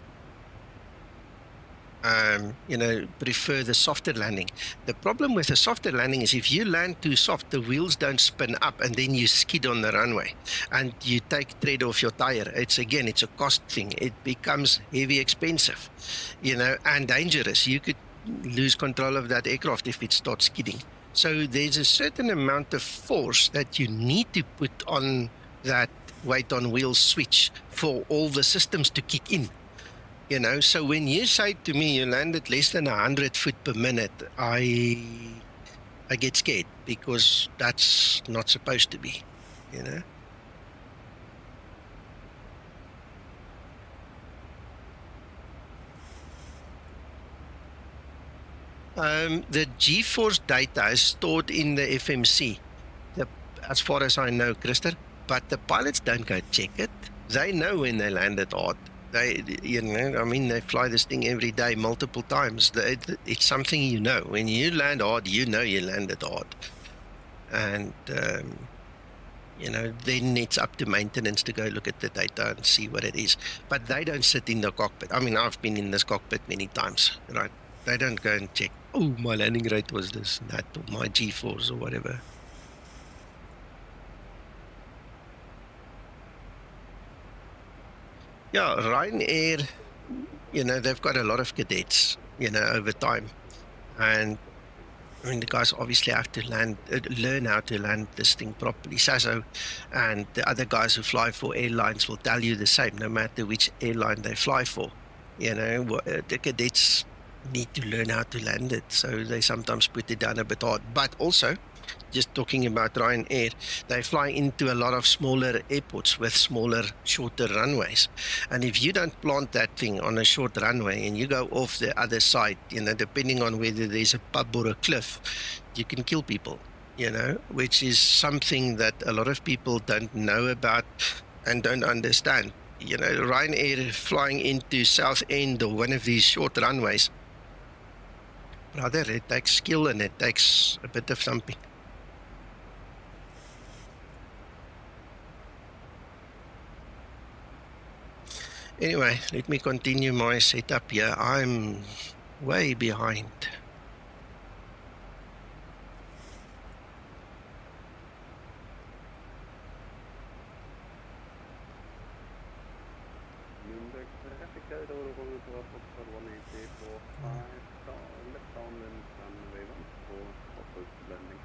prefer the softer landing. The problem with a softer landing is if you land too soft, the wheels don't spin up and then you skid on the runway and you take tread off your tire. It's a cost thing. It becomes heavy, expensive, and dangerous. You could lose control of that aircraft if it starts skidding. So there's a certain amount of force that you need to put on that weight on wheel switch for all the systems to kick in. So when you say to me you landed less than 100 feet per minute, I get scared, because that's not supposed to be, The G-force data is stored in the FMC, as far as I know, Christer, but the pilots don't go check it. They know when they landed hard. They fly this thing every day, multiple times. It's something When you land hard, you landed hard. And, then it's up to maintenance to go look at the data and see what it is. But they don't sit in the cockpit. I've been in this cockpit many times, right? They don't go and check, oh, my landing rate was this and that, or my G-force or whatever. Yeah, Ryanair, they've got a lot of cadets, over time. And, the guys obviously have to learn how to land this thing properly. Sasso and the other guys who fly for airlines will tell you the same, no matter which airline they fly for. The cadets need to learn how to land it, so they sometimes put it down a bit hard. But also, just talking about Ryanair, they fly into a lot of smaller airports with smaller, shorter runways. And if you don't plant that thing on a short runway and you go off the other side, depending on whether there's a pub or a cliff, you can kill people, which is something that a lot of people don't know about and don't understand. Ryanair flying into South End or one of these short runways, brother, it takes skill and it takes a bit of thumping. Anyway, let me continue my setup here. I'm way behind. Nuernberg traffic code over Foxtrot 1845, left down and runway 1 for approach landing.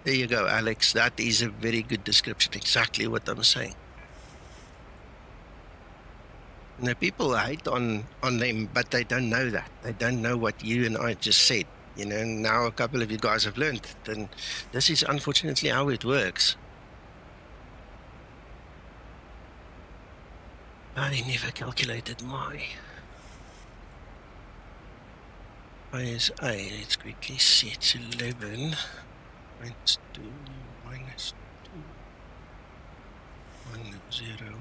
There you go, Alex. That is a very good description. Exactly what I'm saying. People hate on them, but they don't know that. They don't know what you and I just said. Now a couple of you guys have learned it, and this is unfortunately how it works. I never calculated my ISA. Let's quickly see. It's 11. -2, -2, 1, 0.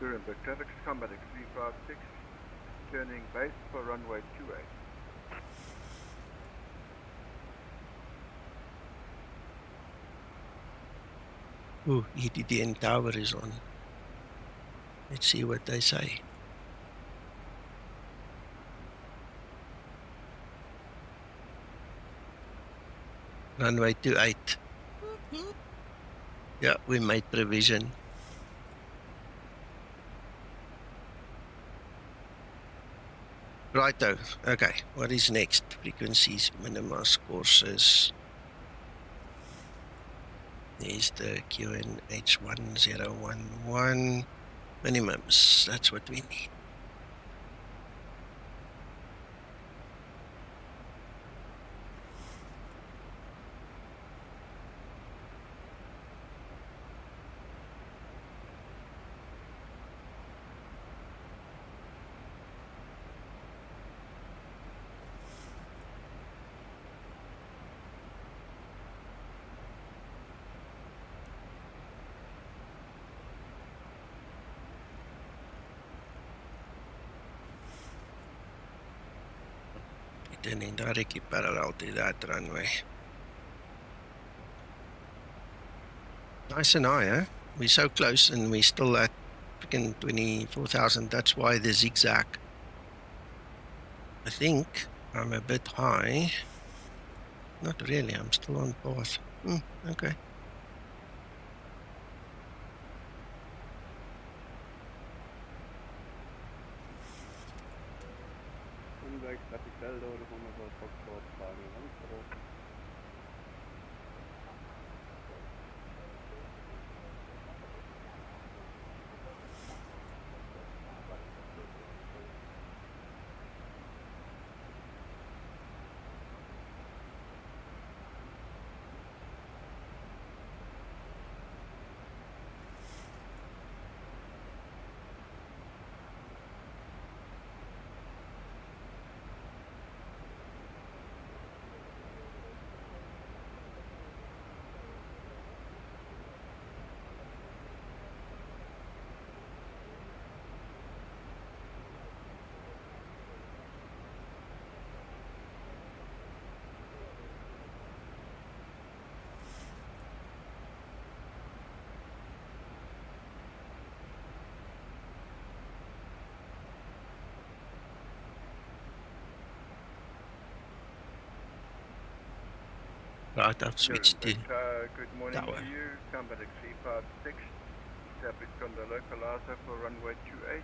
Nuernberg traffic, Skymatix VA Flight T8, turning base for runway 28. Ooh, EDDN tower is on. Let's see what they say. Runway 28. Yeah, we made provision. Righto. Okay, what is next? Frequencies, minima courses. There's the QNH1011 minimums. That's what we need. Then directly parallel to that runway. Nice and high, huh? We're so close and we're still at freaking 24,000. That's why the zigzag. I think I'm a bit high. Not really, I'm still on path. Okay. Nuernberg, Statikfelder oder 100 Foxtrot, Fragen, Landspruch. Right, I've switched to good morning tower. to you. Skymatix VA Flight T8. Established on the localizer for runway 28.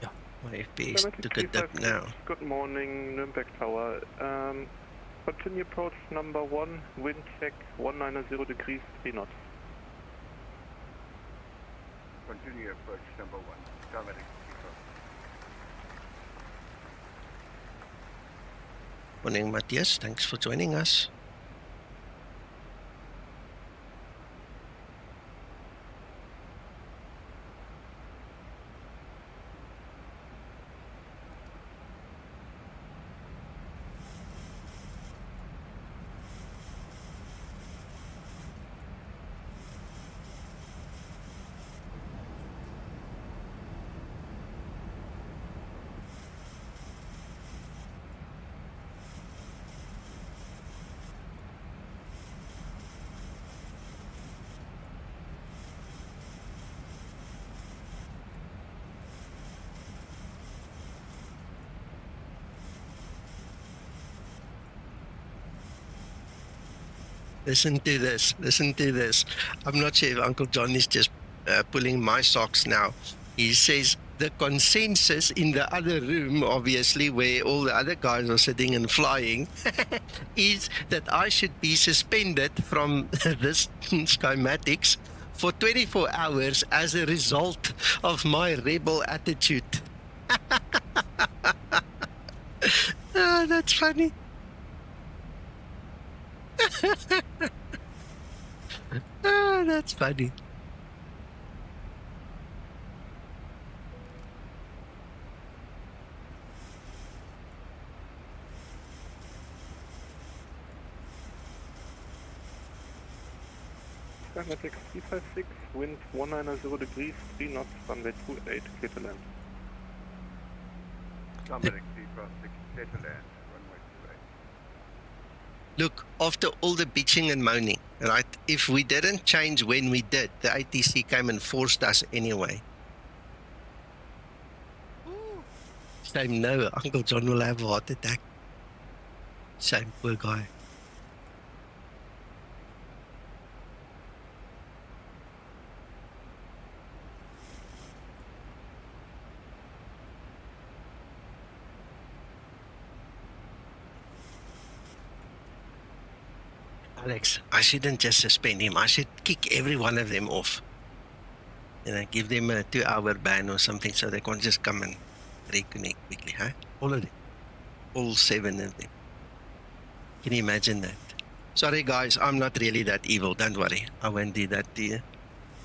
Yeah, my FPS took a dip now. Good morning, Nuernberg Tower. Continue approach number 1, wind check 190 degrees, 3 knots. Continue approach number 1. Skymatix VA. Morning, Matthias. Thanks for joining us. Listen to this. Listen to this. I'm not sure if Uncle John is just pulling my socks now. He says the consensus in the other room, obviously, where all the other guys are sitting and flying, is that I should be suspended from this Skymatix for 24 hours as a result of my rebel attitude. Oh, that's funny. Oh, that's funny. Skymatix C56, wind 190 degrees, 3 knots, runway 28, clear to land. Skymatix VA 6, clear to land. Runway 28. Look, after all the bitching and moaning, right? If we didn't change when we did, the ATC came and forced us anyway. Shame no, Uncle John will have a heart attack. Shame, poor guy. Alex, I shouldn't just suspend him. I should kick every one of them off. Give them a 2-hour ban or something so they can just come and reconnect quickly, huh? All of them. All 7 of them. Can you imagine that? Sorry, guys, I'm not really that evil. Don't worry. I won't do that to you.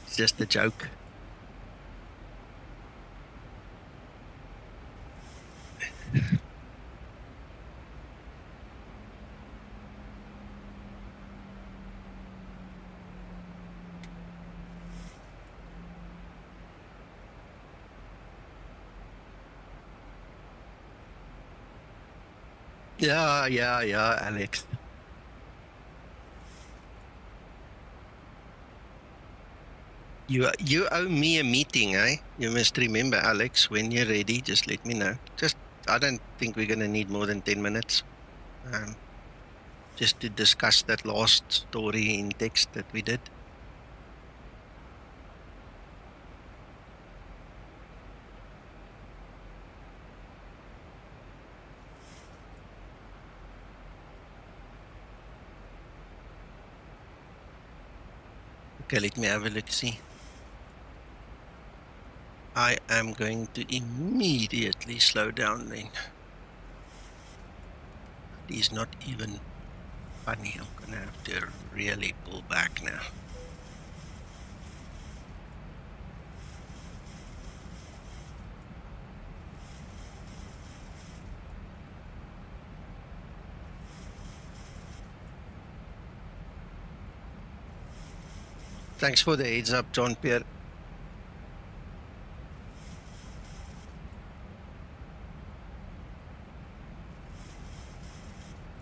It's just a joke. Yeah, Alex. You owe me a meeting, eh? You must remember, Alex, when you're ready, just let me know. I don't think we're going to need more than 10 minutes. Just to discuss that last story in text that we did. Okay, let me have a look, see. I am going to immediately slow down then. It is not even funny. I'm going to have to really pull back now. Thanks for the heads up, John Pierre.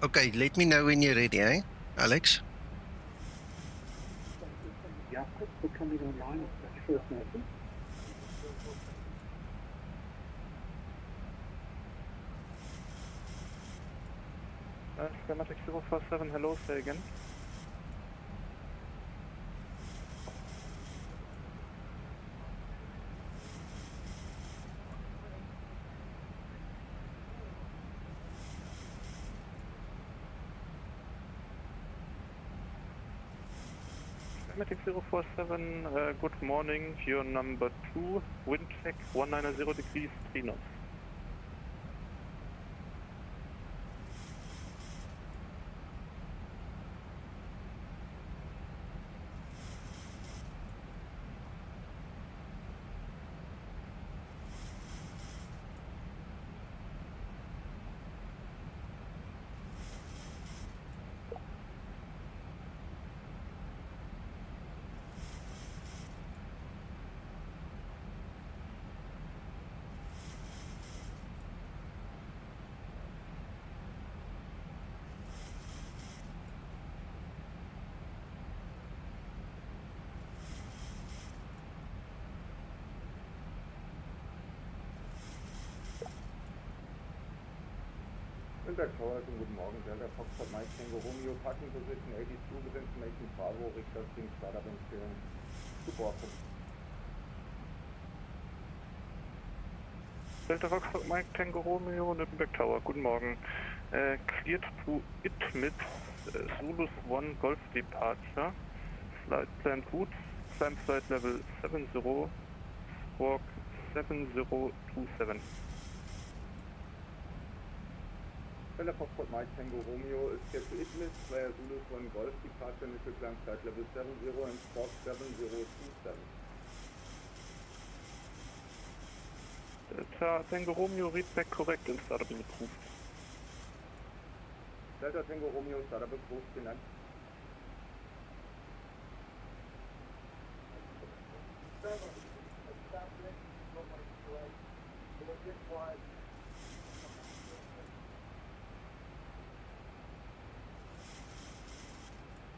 Okay, let me know when you're ready, eh, Alex? Yeah, we're coming online. That's first message. Skymatix 047, hello, say again. Skymatix 047, good morning, you're number 2, wind check 190 degrees, 3 knots. Nuernberg Tower, guten Morgen, Delta Foxtrot Mike Tango Romeo, parking position 82 with information Bravo, requesting startup and clearing to Boston. Delta Foxtrot Mike Tango Romeo, Nuernberg Tower, guten Morgen. Cleared to ITMIT, Zulus 1 Golf departure, flight planned route, climb flight level 70, squawk 7027. Delta Foxtrot Mike Tango Romeo is here to ITMIT via Zulus 1 Golf departure, initial climb flight level 70 and squawk 7027. Delta Tango Romeo, read back correct and startup is approved. Delta Tango Romeo, startup approved, vielen Dank.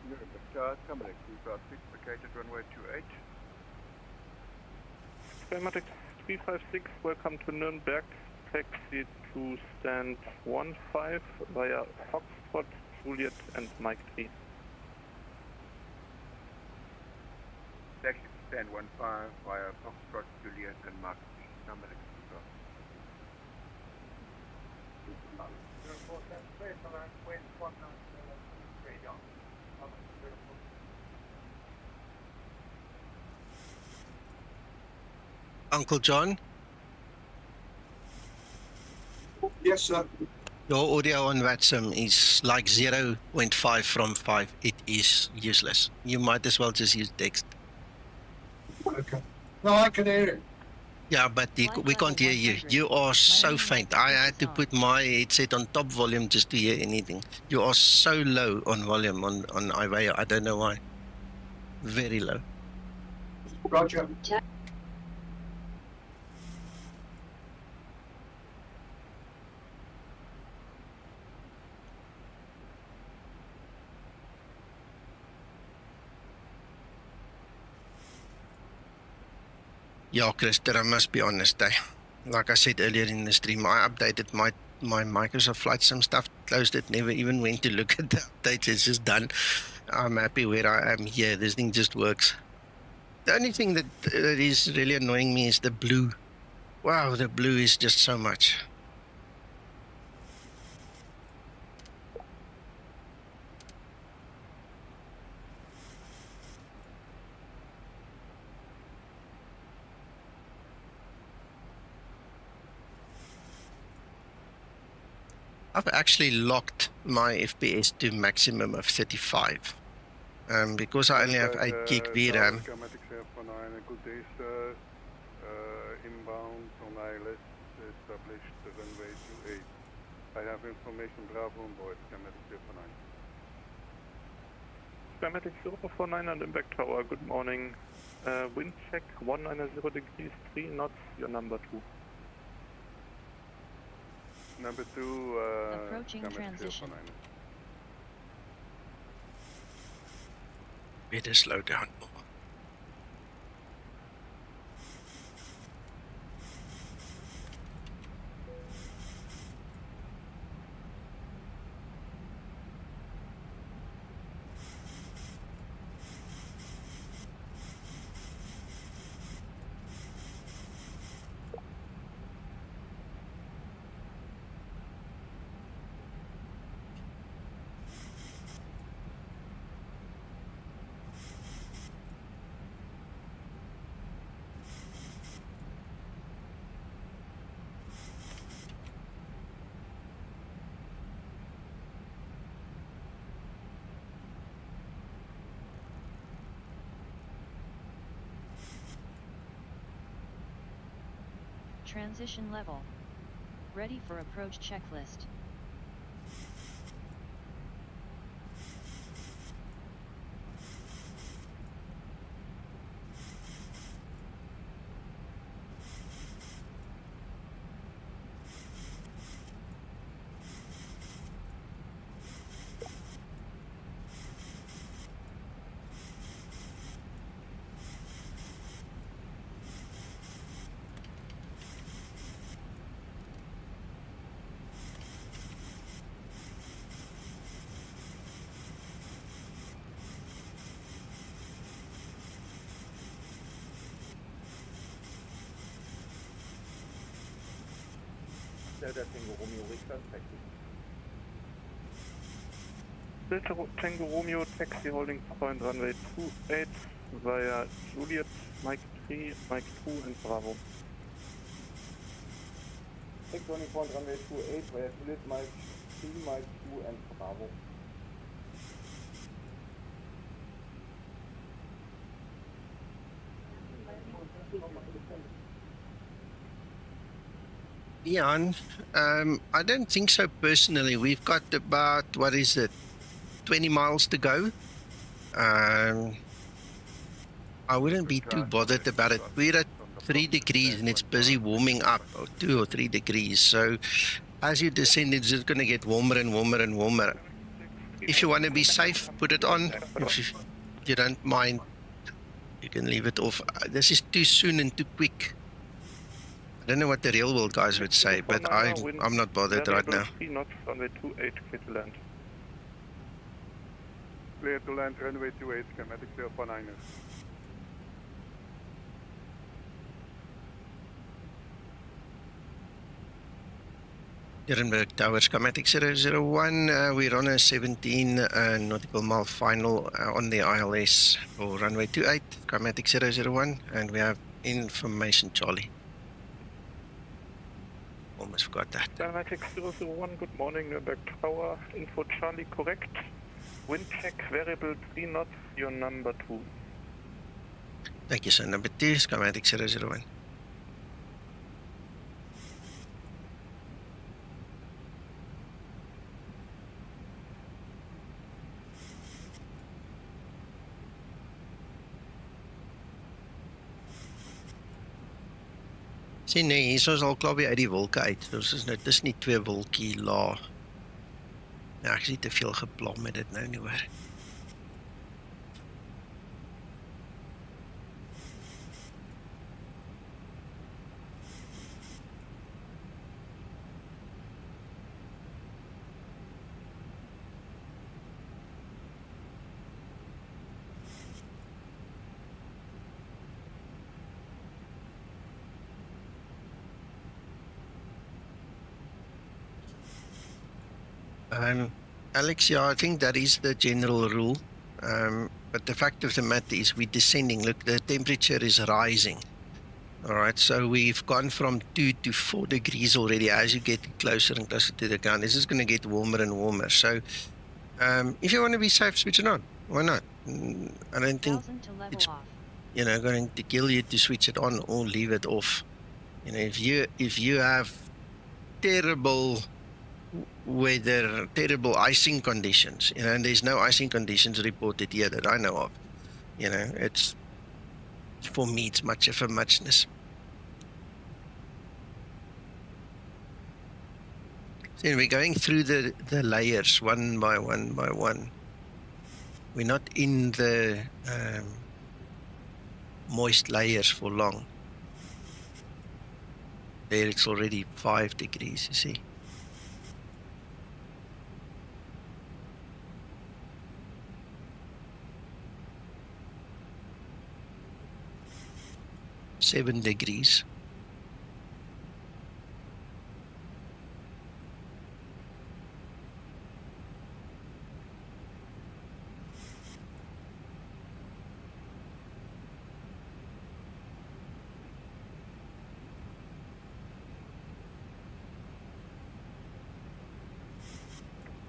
Nuernberg Tower, Skymatix 356, located runway 28. Skymatix 356, welcome to Nuernberg. Taxi to stand 15 via Foxtrot, Juliet and Mike 3. Taxi to stand 15 via Foxtrot, Juliet and Mike 3. Skymatix 356. Uncle John, Yes, sir. your audio on WhatsApp is like 0.5 from 5. It is useless. You might as well just use text. Okay. No, I can hear it. Yeah, but we can't hear you. You are so faint. I had to put my headset on top volume just to hear anything. You are so low on volume on iVayo. I don't know why. Very low. Roger. Yeah, Christer, I must be honest. Like I said earlier in the stream, I updated my Microsoft Flight Sim stuff, closed it, never even went to look at the updates. It's just done. I'm happy where I am here. This thing just works. The only thing that is really annoying me is the blue. Wow, the blue is just so much. I've actually locked my FPS to maximum of 35. Because I only have 8 gig VRAM. Skymatix good day, sir. Inbound on ILS established runway 28. I have information Bravo on board, Skymatix 09. Skymatix 049 and impact tower, good morning. Wind check 190 degrees, 3 knots, your number 2. Number 2, approaching transition. Better slow down. Transition level. Ready for approach checklist. Delta Tango Romeo Richter, taxi. Delta Tango Romeo, taxi holding point runway 28 via Juliet, Mike 3, Mike 2 and Bravo. Take holding point runway 28 via Juliet, Mike 3, Mike 2 and Bravo. Ian, I don't think so personally. We've got about, 20 miles to go. I wouldn't be too bothered about it. We're at 3 degrees and it's busy warming up, 2 or 3 degrees. So as you descend, it's just going to get warmer and warmer and warmer. If you want to be safe, put it on. If you don't mind, you can leave it off. This is too soon and too quick. I don't know what the real world guys would say, but I'm not bothered right now. 3 knots, runway 28, clear to land. Clear to land, runway 28, Skymatix 049. Nuernberg Tower, Skymatix 001. We're on a 17 nautical mile final on the ILS for runway 28, Skymatix 001, and we have information, Charlie. Almost forgot that. Skymatix 001, good morning, Nuernberg Tower. Info Charlie, correct. Wind check, variable 3 knots, your number 2. Thank you, sir. Number 2, Skymatix 001. Sien nee, hier is al klaar weer uit die wolke uit. Dis nie 2 wolkie laag. Ja, ek sien te veel geplan met dit nou nie hoor. Alex, yeah, I think that is the general rule. But the fact of the matter is we're descending. Look, the temperature is rising. All right, so we've gone from 2 to 4 degrees already as you get closer and closer to the ground. This is going to get warmer and warmer. So if you want to be safe, switch it on. Why not? I don't think it's going to kill you to switch it on or leave it off. If you have terrible weather, terrible icing conditions, and there's no icing conditions reported here that I know of. It's, for me, it's much of a muchness. So we're going through the layers one by one by one. We're not in the moist layers for long. There it's already 5 degrees, you see. Seven degrees.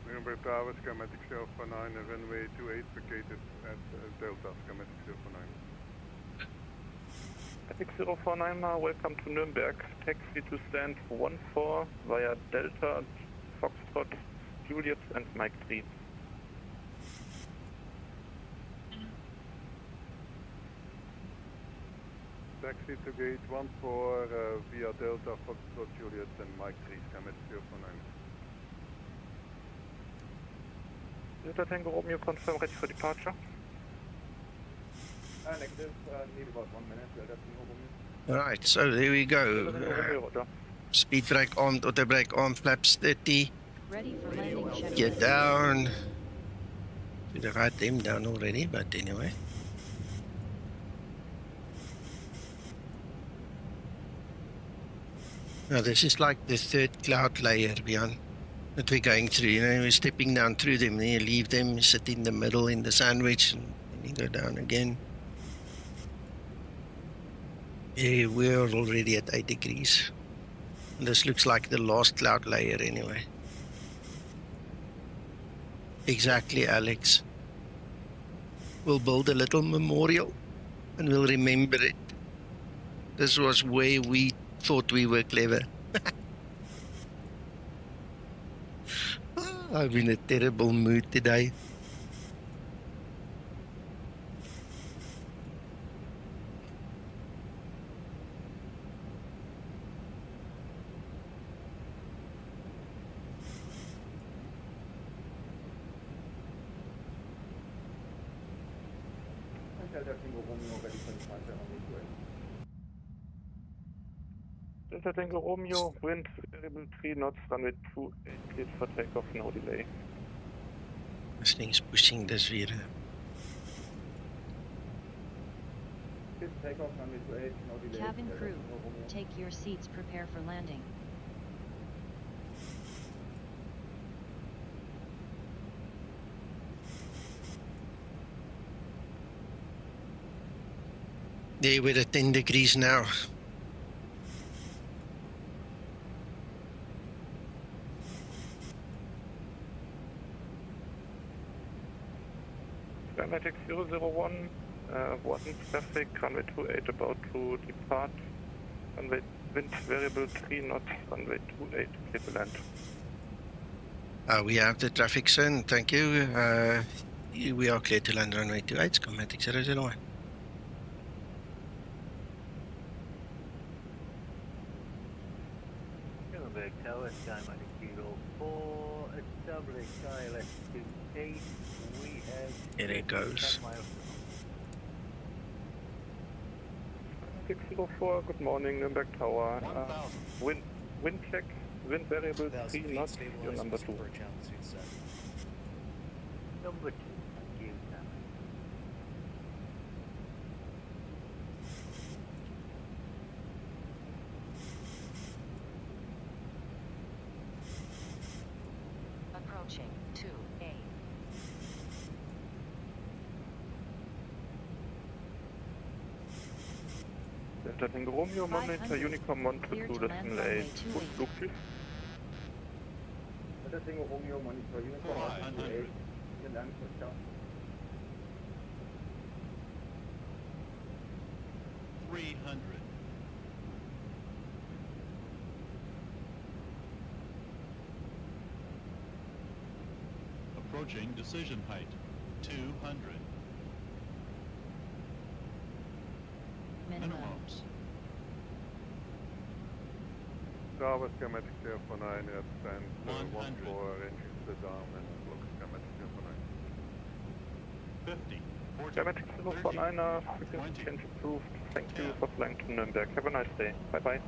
Nuernberg Tower, Skymatix 049, runway 28 vacated at Delta, Skymatix 049. Skymatix 049, welcome to Nuernberg. Taxi to stand 14 via Delta, Foxtrot, Juliet and Mike 3. Taxi to gate 14 via Delta, Foxtrot, Juliet and Mike 3, Skymatix 049. Delta Tango Romeo, confirm ready for departure. Negative, need about 1 minute, Delta Tango Romeo. Alright, so there we go. Speed brake armed, auto brake armed, flaps 30. Ready for landing, check. Get down. Should have had them down already, but anyway. Now this is like the 3rd cloud layer, Bjorn, that we're going through. We're stepping down through them, then you leave them, you sit in the middle in the sandwich, and then you go down again. Yeah, we're already at 8 degrees. And this looks like the last cloud layer anyway. Exactly, Alex. We'll build a little memorial and we'll remember it. This was where we thought we were clever. I'm in a terrible mood today. Delta Tango Romeo, wind variable 3 knots, runway 28, cleared for takeoff, no delay. This thing is pushing this weer. Takeoff, runway 28, no delay. Cabin crew, take your seats, prepare for landing. There we're at 10 degrees now. Skymatix 001, one traffic, runway 28 about to depart. Runway wind variable 3 knots, runway 28, clear to land. We have the traffic soon, thank you. We are clear to land runway 28, Skymatix 001. Nuernberg Tower, Skymatix 04, establish ILS 28. We have... Here it goes. 604, good morning, Nuernberg Tower. Wind check, wind variable 3 knots, you're number 2. Number 2, thank you, Sam. Approaching 2A. Delta Tango Romeo, monitor Unicorn 1 to 2, decimal 8. Good look, please. Delta Tango Romeo, monitor Unicorn 1 to 8. Clear land for start. 300. Approaching decision height, 200. Minimums. Tower Skymatix 049 at stand 14, engine sit down and look Skymatix 049. 50. Skymatix 049, frequency change approved. Thank you for flying to Nuernberg. Have a nice day. Bye bye.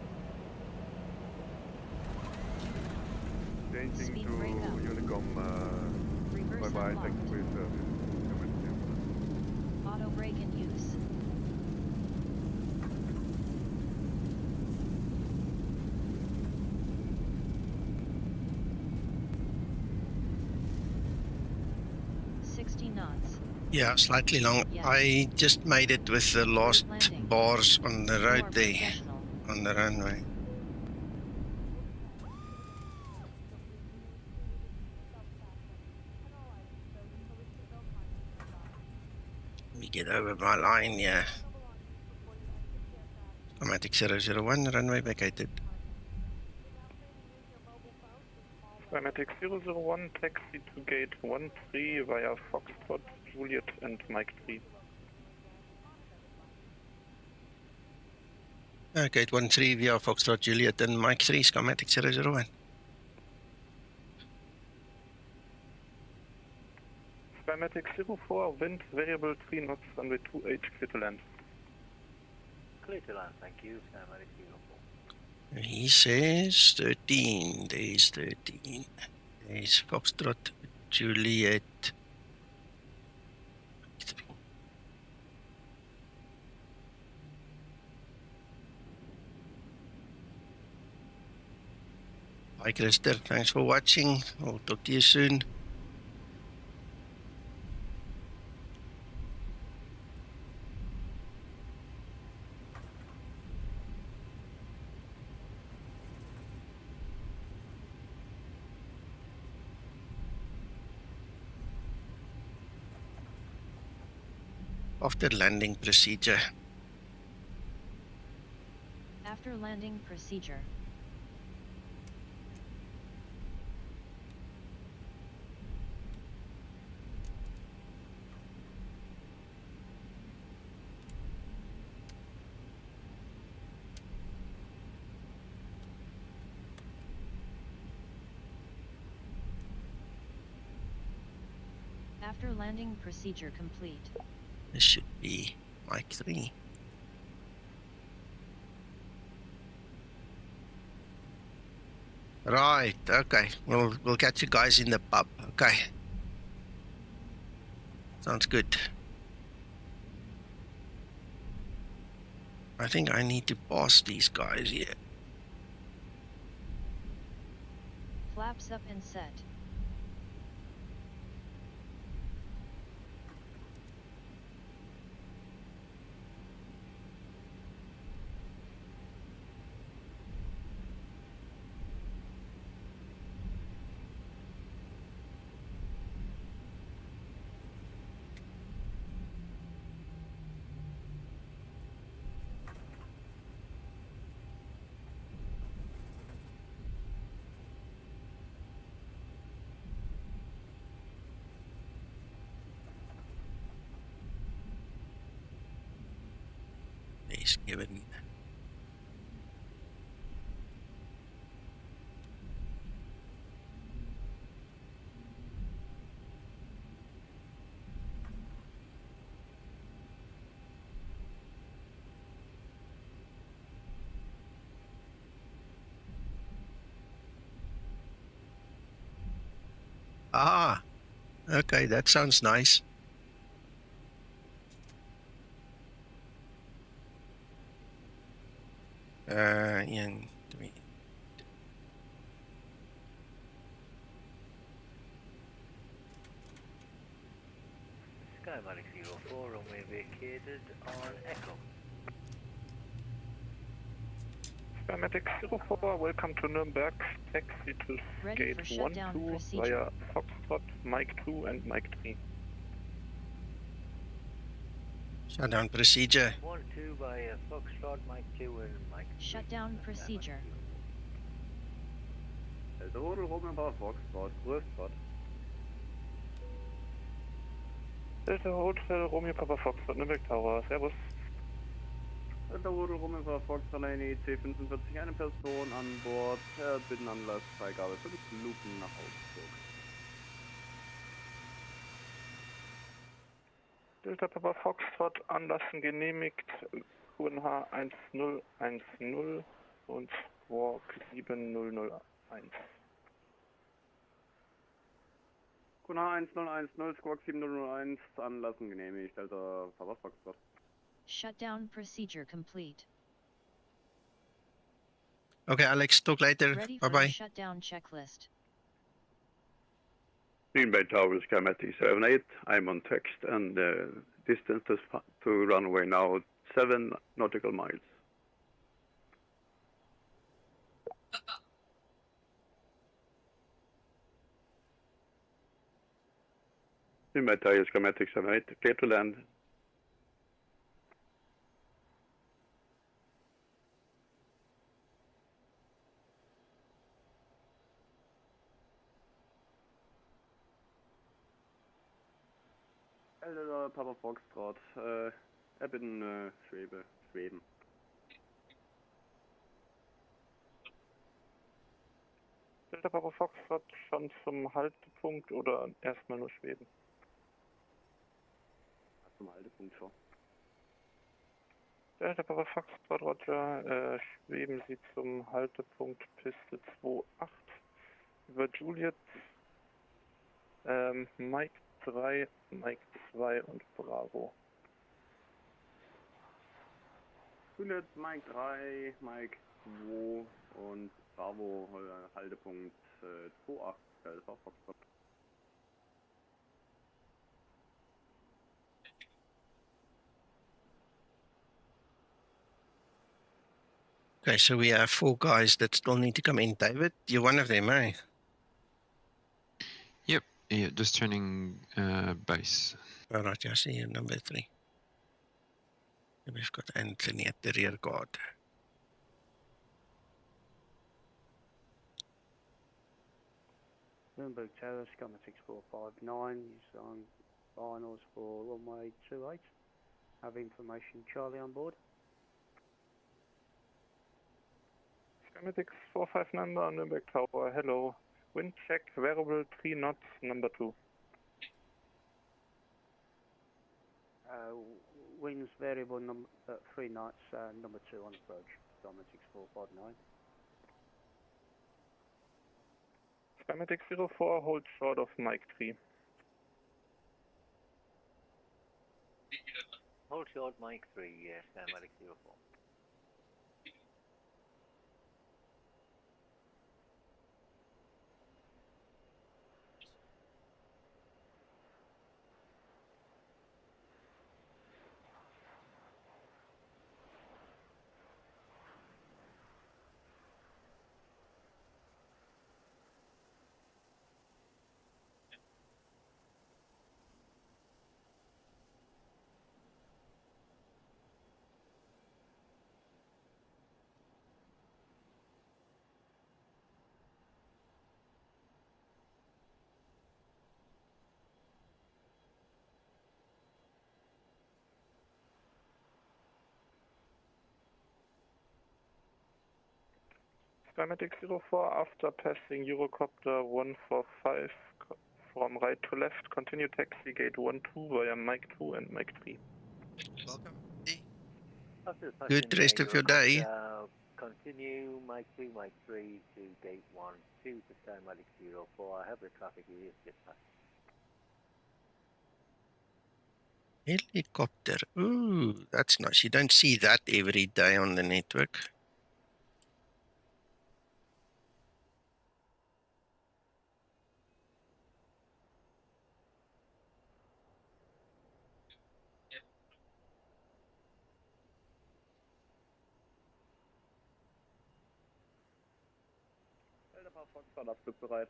Changing to Unicom. Bye bye. Thanks for your service. Auto brake in use. Knots. Yeah, slightly long. Yes. I just made it with the last bars on the road there, on the runway. Let me get over my line, yeah. Skymatix 001, runway vacated. Skymatix 001, taxi to gate 13 via Foxtrot, Juliet and Mike 3. Gate 13 via Foxtrot, Juliet and Mike 3, Skymatix 001. Skymatix 04, wind variable 3 knots, runway 28, clear to land. Clear to land, thank you, Skymatix 04. He says 13, there's 13. There's Foxtrot, Juliet. Hi Krister, thanks for watching. I'll talk to you soon. After landing procedure. After landing procedure. After landing procedure complete. This should be Mike 3. Right, okay. We'll catch you guys in the pub. Okay. Sounds good. I think I need to pass these guys here. Flaps up and set. Is given. Ah, okay, that sounds nice. In Skymatix 04, runway vacated on Echo. Skymatix 04, welcome to Nuernberg. Taxi to Ready gate for shutdown 12 procedure. via Foxtrot, Mike 2 and Mike 3. shutdown procedure. 1-2 by Foxtrot, Mike 2 and Mike 3. Shutdown procedure. Delta Hotel Romeo Foxtrot, Größtrot. Delta Hotel Romeo Papa Foxtrot, Nürnberg Tower, Servus. Delta Hotel Romeo Foxtrot, eine EC45, eine Person an Bord, bitten Anlass, Freigabe 5 Luken nach Augsburg. Delta Papa Foxtrot, Anlassen genehmigt, QNH 1010 und Squawk 7001. QNH 1010, Squawk 7001, Anlassen genehmigt, Delta Papa Foxtrot. Shutdown procedure complete. Okay, Alex, talk later. Ready Bye for the bye. shutdown checklist. Greenbay Tower, Skymatix 78. I'm on text and distance to runway now 7 nautical miles. Greenbay Tower, Skymatix 78. Clear to land. Delta Papa Foxtrot, erbitten Schweben. Delta Papa Foxtrot schon zum Haltepunkt oder erstmal nur Schweden? Zum Haltepunkt schon. Delta Papa Foxtrot, Roger, schweben Sie zum Haltepunkt Piste 28 über Juliet, Mike 3, Mike 2 und Bravo. Juliet, Mike 3, Mike 2 und Bravo, Haltepunkt 28, Delta Foxtrot. Okay, so we have 4 guys that still need to come in. David, you're one of them, eh? Yep, yeah, just turning base. All right, I see you, number 3. And we've got Anthony at the rear guard. Nuernberg Tower, Skymatix 459, is on finals for runway 28. Have information Charlie on board. Skymatix 459 on Nürnberg Tower, hello. Wind check, variable 3 knots, number 2. Winds variable 3 knots, number 2 on approach. Skymatix 459. Skymatix 04, hold short of Mike 3. Hold short, Mike 3, yes, Skymatix 04. Skymatix 04, after passing Eurocopter 145 from right to left, continue taxi gate 12 via Mike 2 and Mike 3. Welcome. After Good passing rest of your day. Continue Mike 2, Mike 3 to gate 12 to Skymatix 04. I have the traffic is dispatched. Helicopter. Ooh, that's nice. You don't see that every day on the network. Delta Papa Foxtrot, abflugbereit.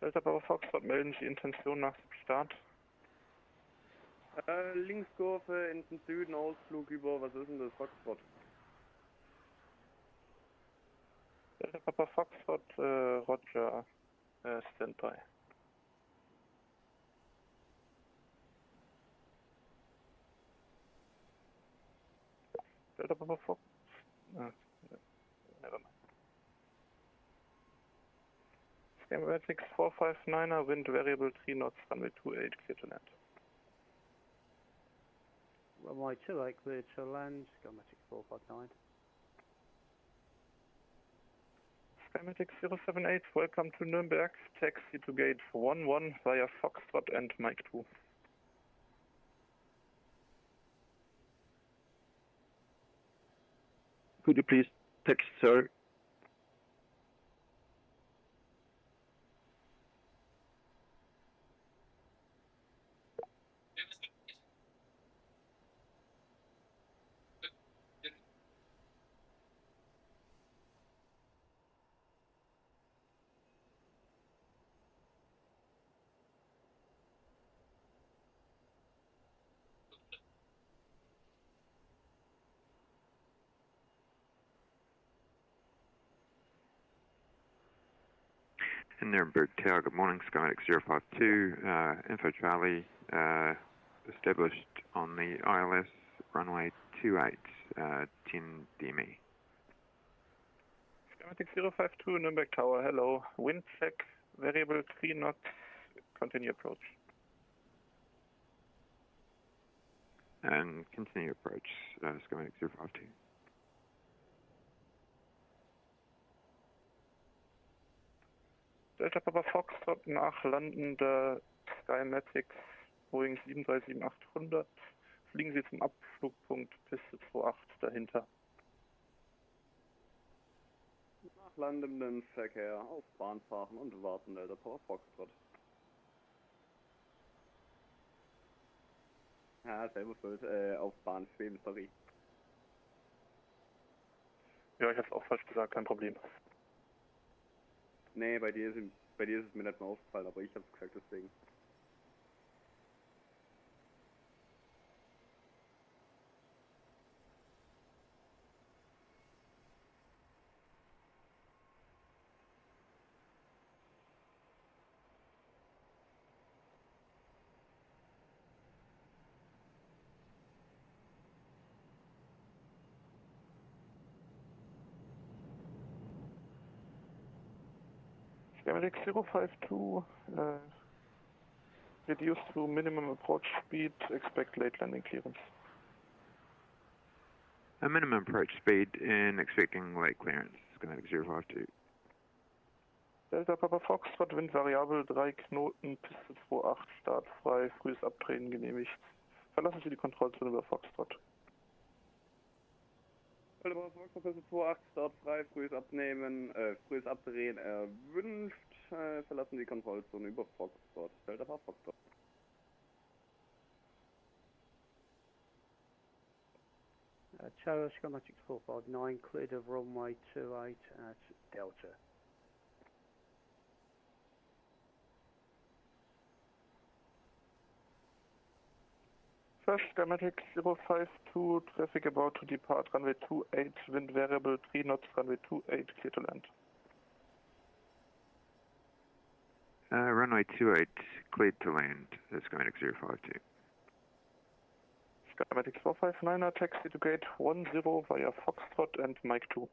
Delta Papa Foxtrot, melden Sie Intention nach Start. Linkskurve in den Süden, Ausflug über, was ist denn das, Foxtrot? Delta Papa Foxtrot, Roger, Standby. Delta Papa Fox, never mind. Skymatix 459er, wind variable 3 knots, runway 28, clear to land. Runway 28 clear to land, Skymatix 459. Skymatix 078, welcome to Nuernberg, taxi to gate 11 via Foxtrot and Mike 2. Could you please text, sir? Nuernberg Tower, good morning, Skymatix 052, Info Charlie, established on the ILS runway 28, 10 DME. Skymatix 052, Nuernberg Tower, hello, wind check, variable 3 knots, continue approach. And continue approach, Skymatix 052. Delta Papa Foxtrot nach landender Skymatix Boeing 737-800. Fliegen Sie zum Abflugpunkt Piste 28 dahinter. Nach landendem Verkehr auf Bahn fahren und warten, Delta Papa Foxtrot. Ja, selber schuld, auf Bahn schweben, sorry. Ja, ich hab's auch falsch gesagt, kein Problem. Nee, bei dir ist es mir nicht mehr aufgefallen, aber ich hab's gesagt, deswegen. Skymatix 052, reduce to minimum approach speed, expect late landing clearance. A minimum approach speed and expecting late clearance, Skymatix 052. Delta Papa Foxtrot, Wind variabel, 3 Knoten, Piste 28, Start frei, frühes Abdrehen genehmigt. Verlassen Sie die Kontrollzone über Foxtrot. Delta Papa Foxtrot, Piste 28, Start frei, frühes Abdrehen erwünscht. Verlassen die Kontrollzone über Foxtrot. Delta Papa Foxtrot. Tower Skymatix 459, cleared of runway 28 at Delta. First Skymatix 052, traffic about to depart, runway 28, wind variable 3 knots, runway 28, clear to land. Runway 28, cleared to land, Skymatix 052. Skymatix 459er, taxi to gate 10 via Foxtrot and Mike 2.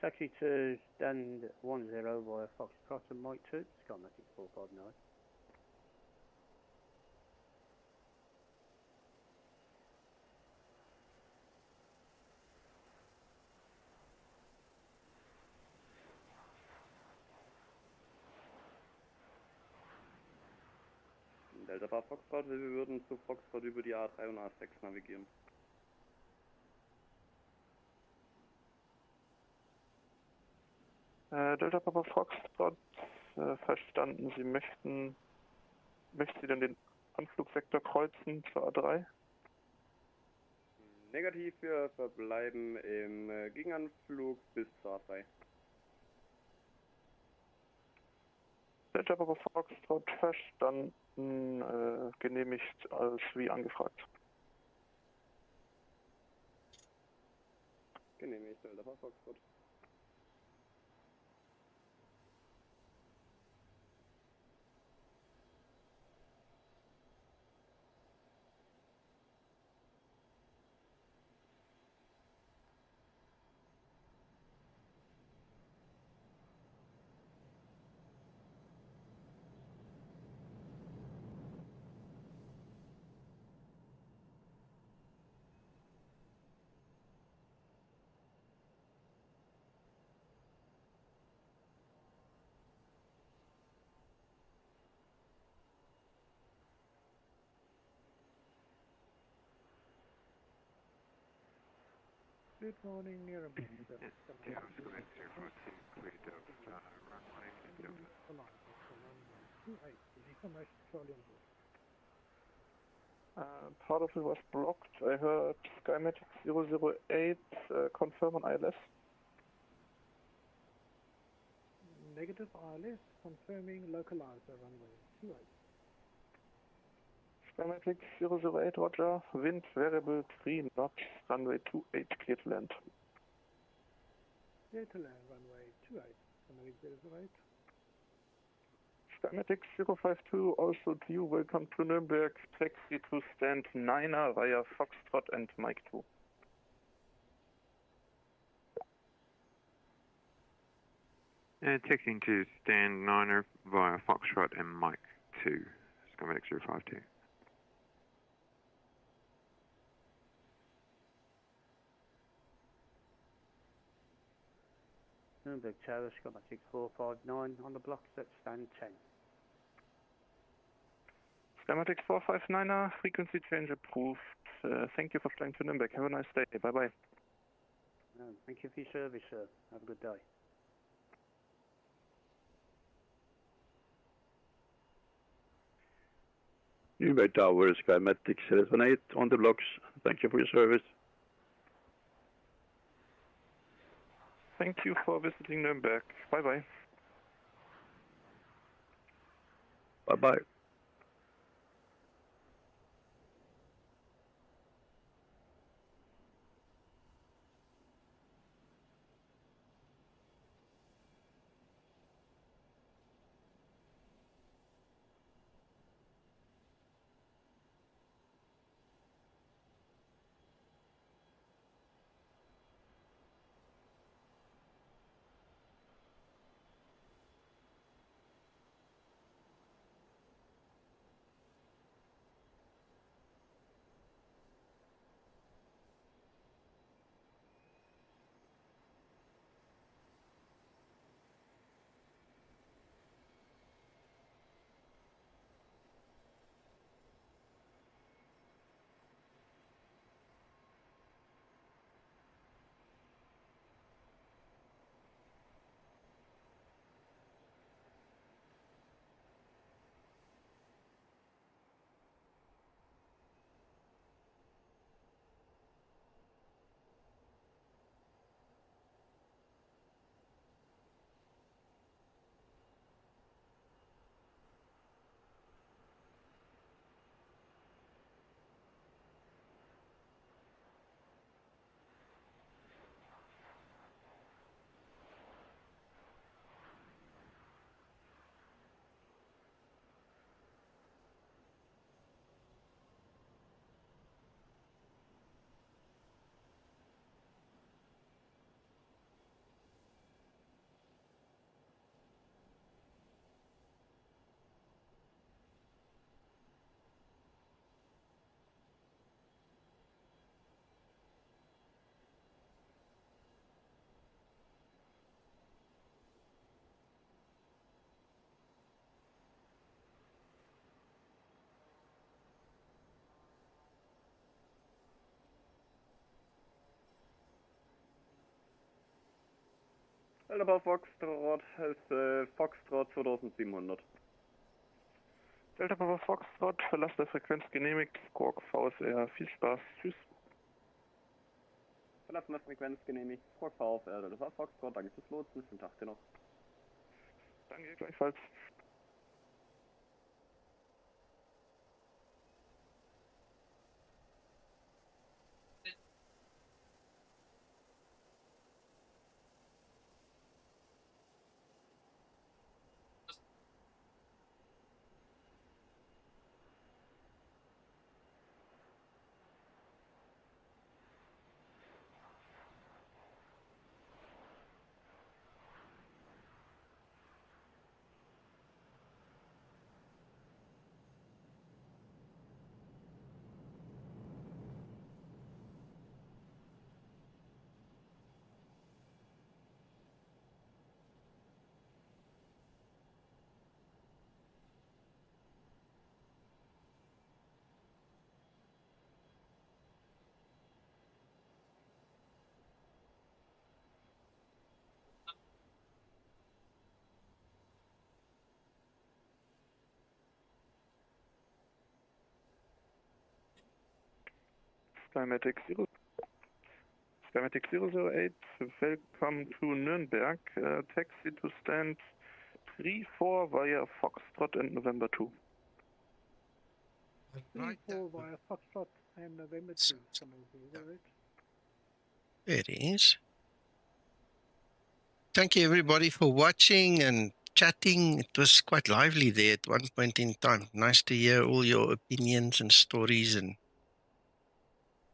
Taxi to stand 10 via Foxtrot and Mike 2, Skymatix 459. Delta Bar Foxtrot, wir würden zu Foxtrot über die A3 und A6 navigieren. Delta Papa Foxtrot, verstanden. Sie möchten Sie denn den Anflugsektor kreuzen zur A3? Negativ, wir verbleiben im Gegenanflug bis zur A3. Delta Papa Foxtrot, verstanden. Genehmigt als wie angefragt. Genehmigt, Delta Papa Foxtrot. Good morning, Nuernberg. Part of it was blocked. I heard Skymatix 008 confirm on ILS. Negative ILS, confirming localizer runway 28. Skymatix 008, roger. Wind variable 3 knots, runway 28, clear to land. Clear to land, runway 28, Skymatix 008. Skymatix 052, also to you, welcome to Nuernberg. Taxi to stand 9er via Foxtrot and Mike 2. Taxiing to stand 9er via Foxtrot and Mike 2, Skymatix 052. Nuernberg Tower, Skymatix 459 on the blocks at stand 10. Skymatix 459er, frequency change approved. Thank you for flying to Nuernberg. Have a nice day. Bye bye. Thank you for your service, sir. Have a good day. Nuernberg Tower, Skymatix 078 on the blocks. Thank you for your service. Thank you for visiting Nuernberg. Bye bye. Bye bye. Delta Papa Foxtrot ist Foxtrot 2700. Delta Papa Foxtrot, Verlass der Frequenz genehmigt, Squawk VSR, viel Spaß, tschüss. Verlassen der Frequenz genehmigt, Squawk VSR, Delta Papa Foxtrot, danke fürs Lotsen, schönen Tag dir noch. Danke, gleichfalls. Skymatix 008, welcome to Nuernberg, taxi to stand 34 via Foxtrot and November 2. 34 via Foxtrot and November 2. Is that right? It is. Thank you everybody for watching and chatting. It was quite lively there at one point in time. Nice to hear all your opinions and stories, and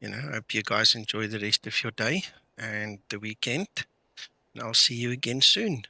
I hope you guys enjoy the rest of your day and the weekend. And I'll see you again soon.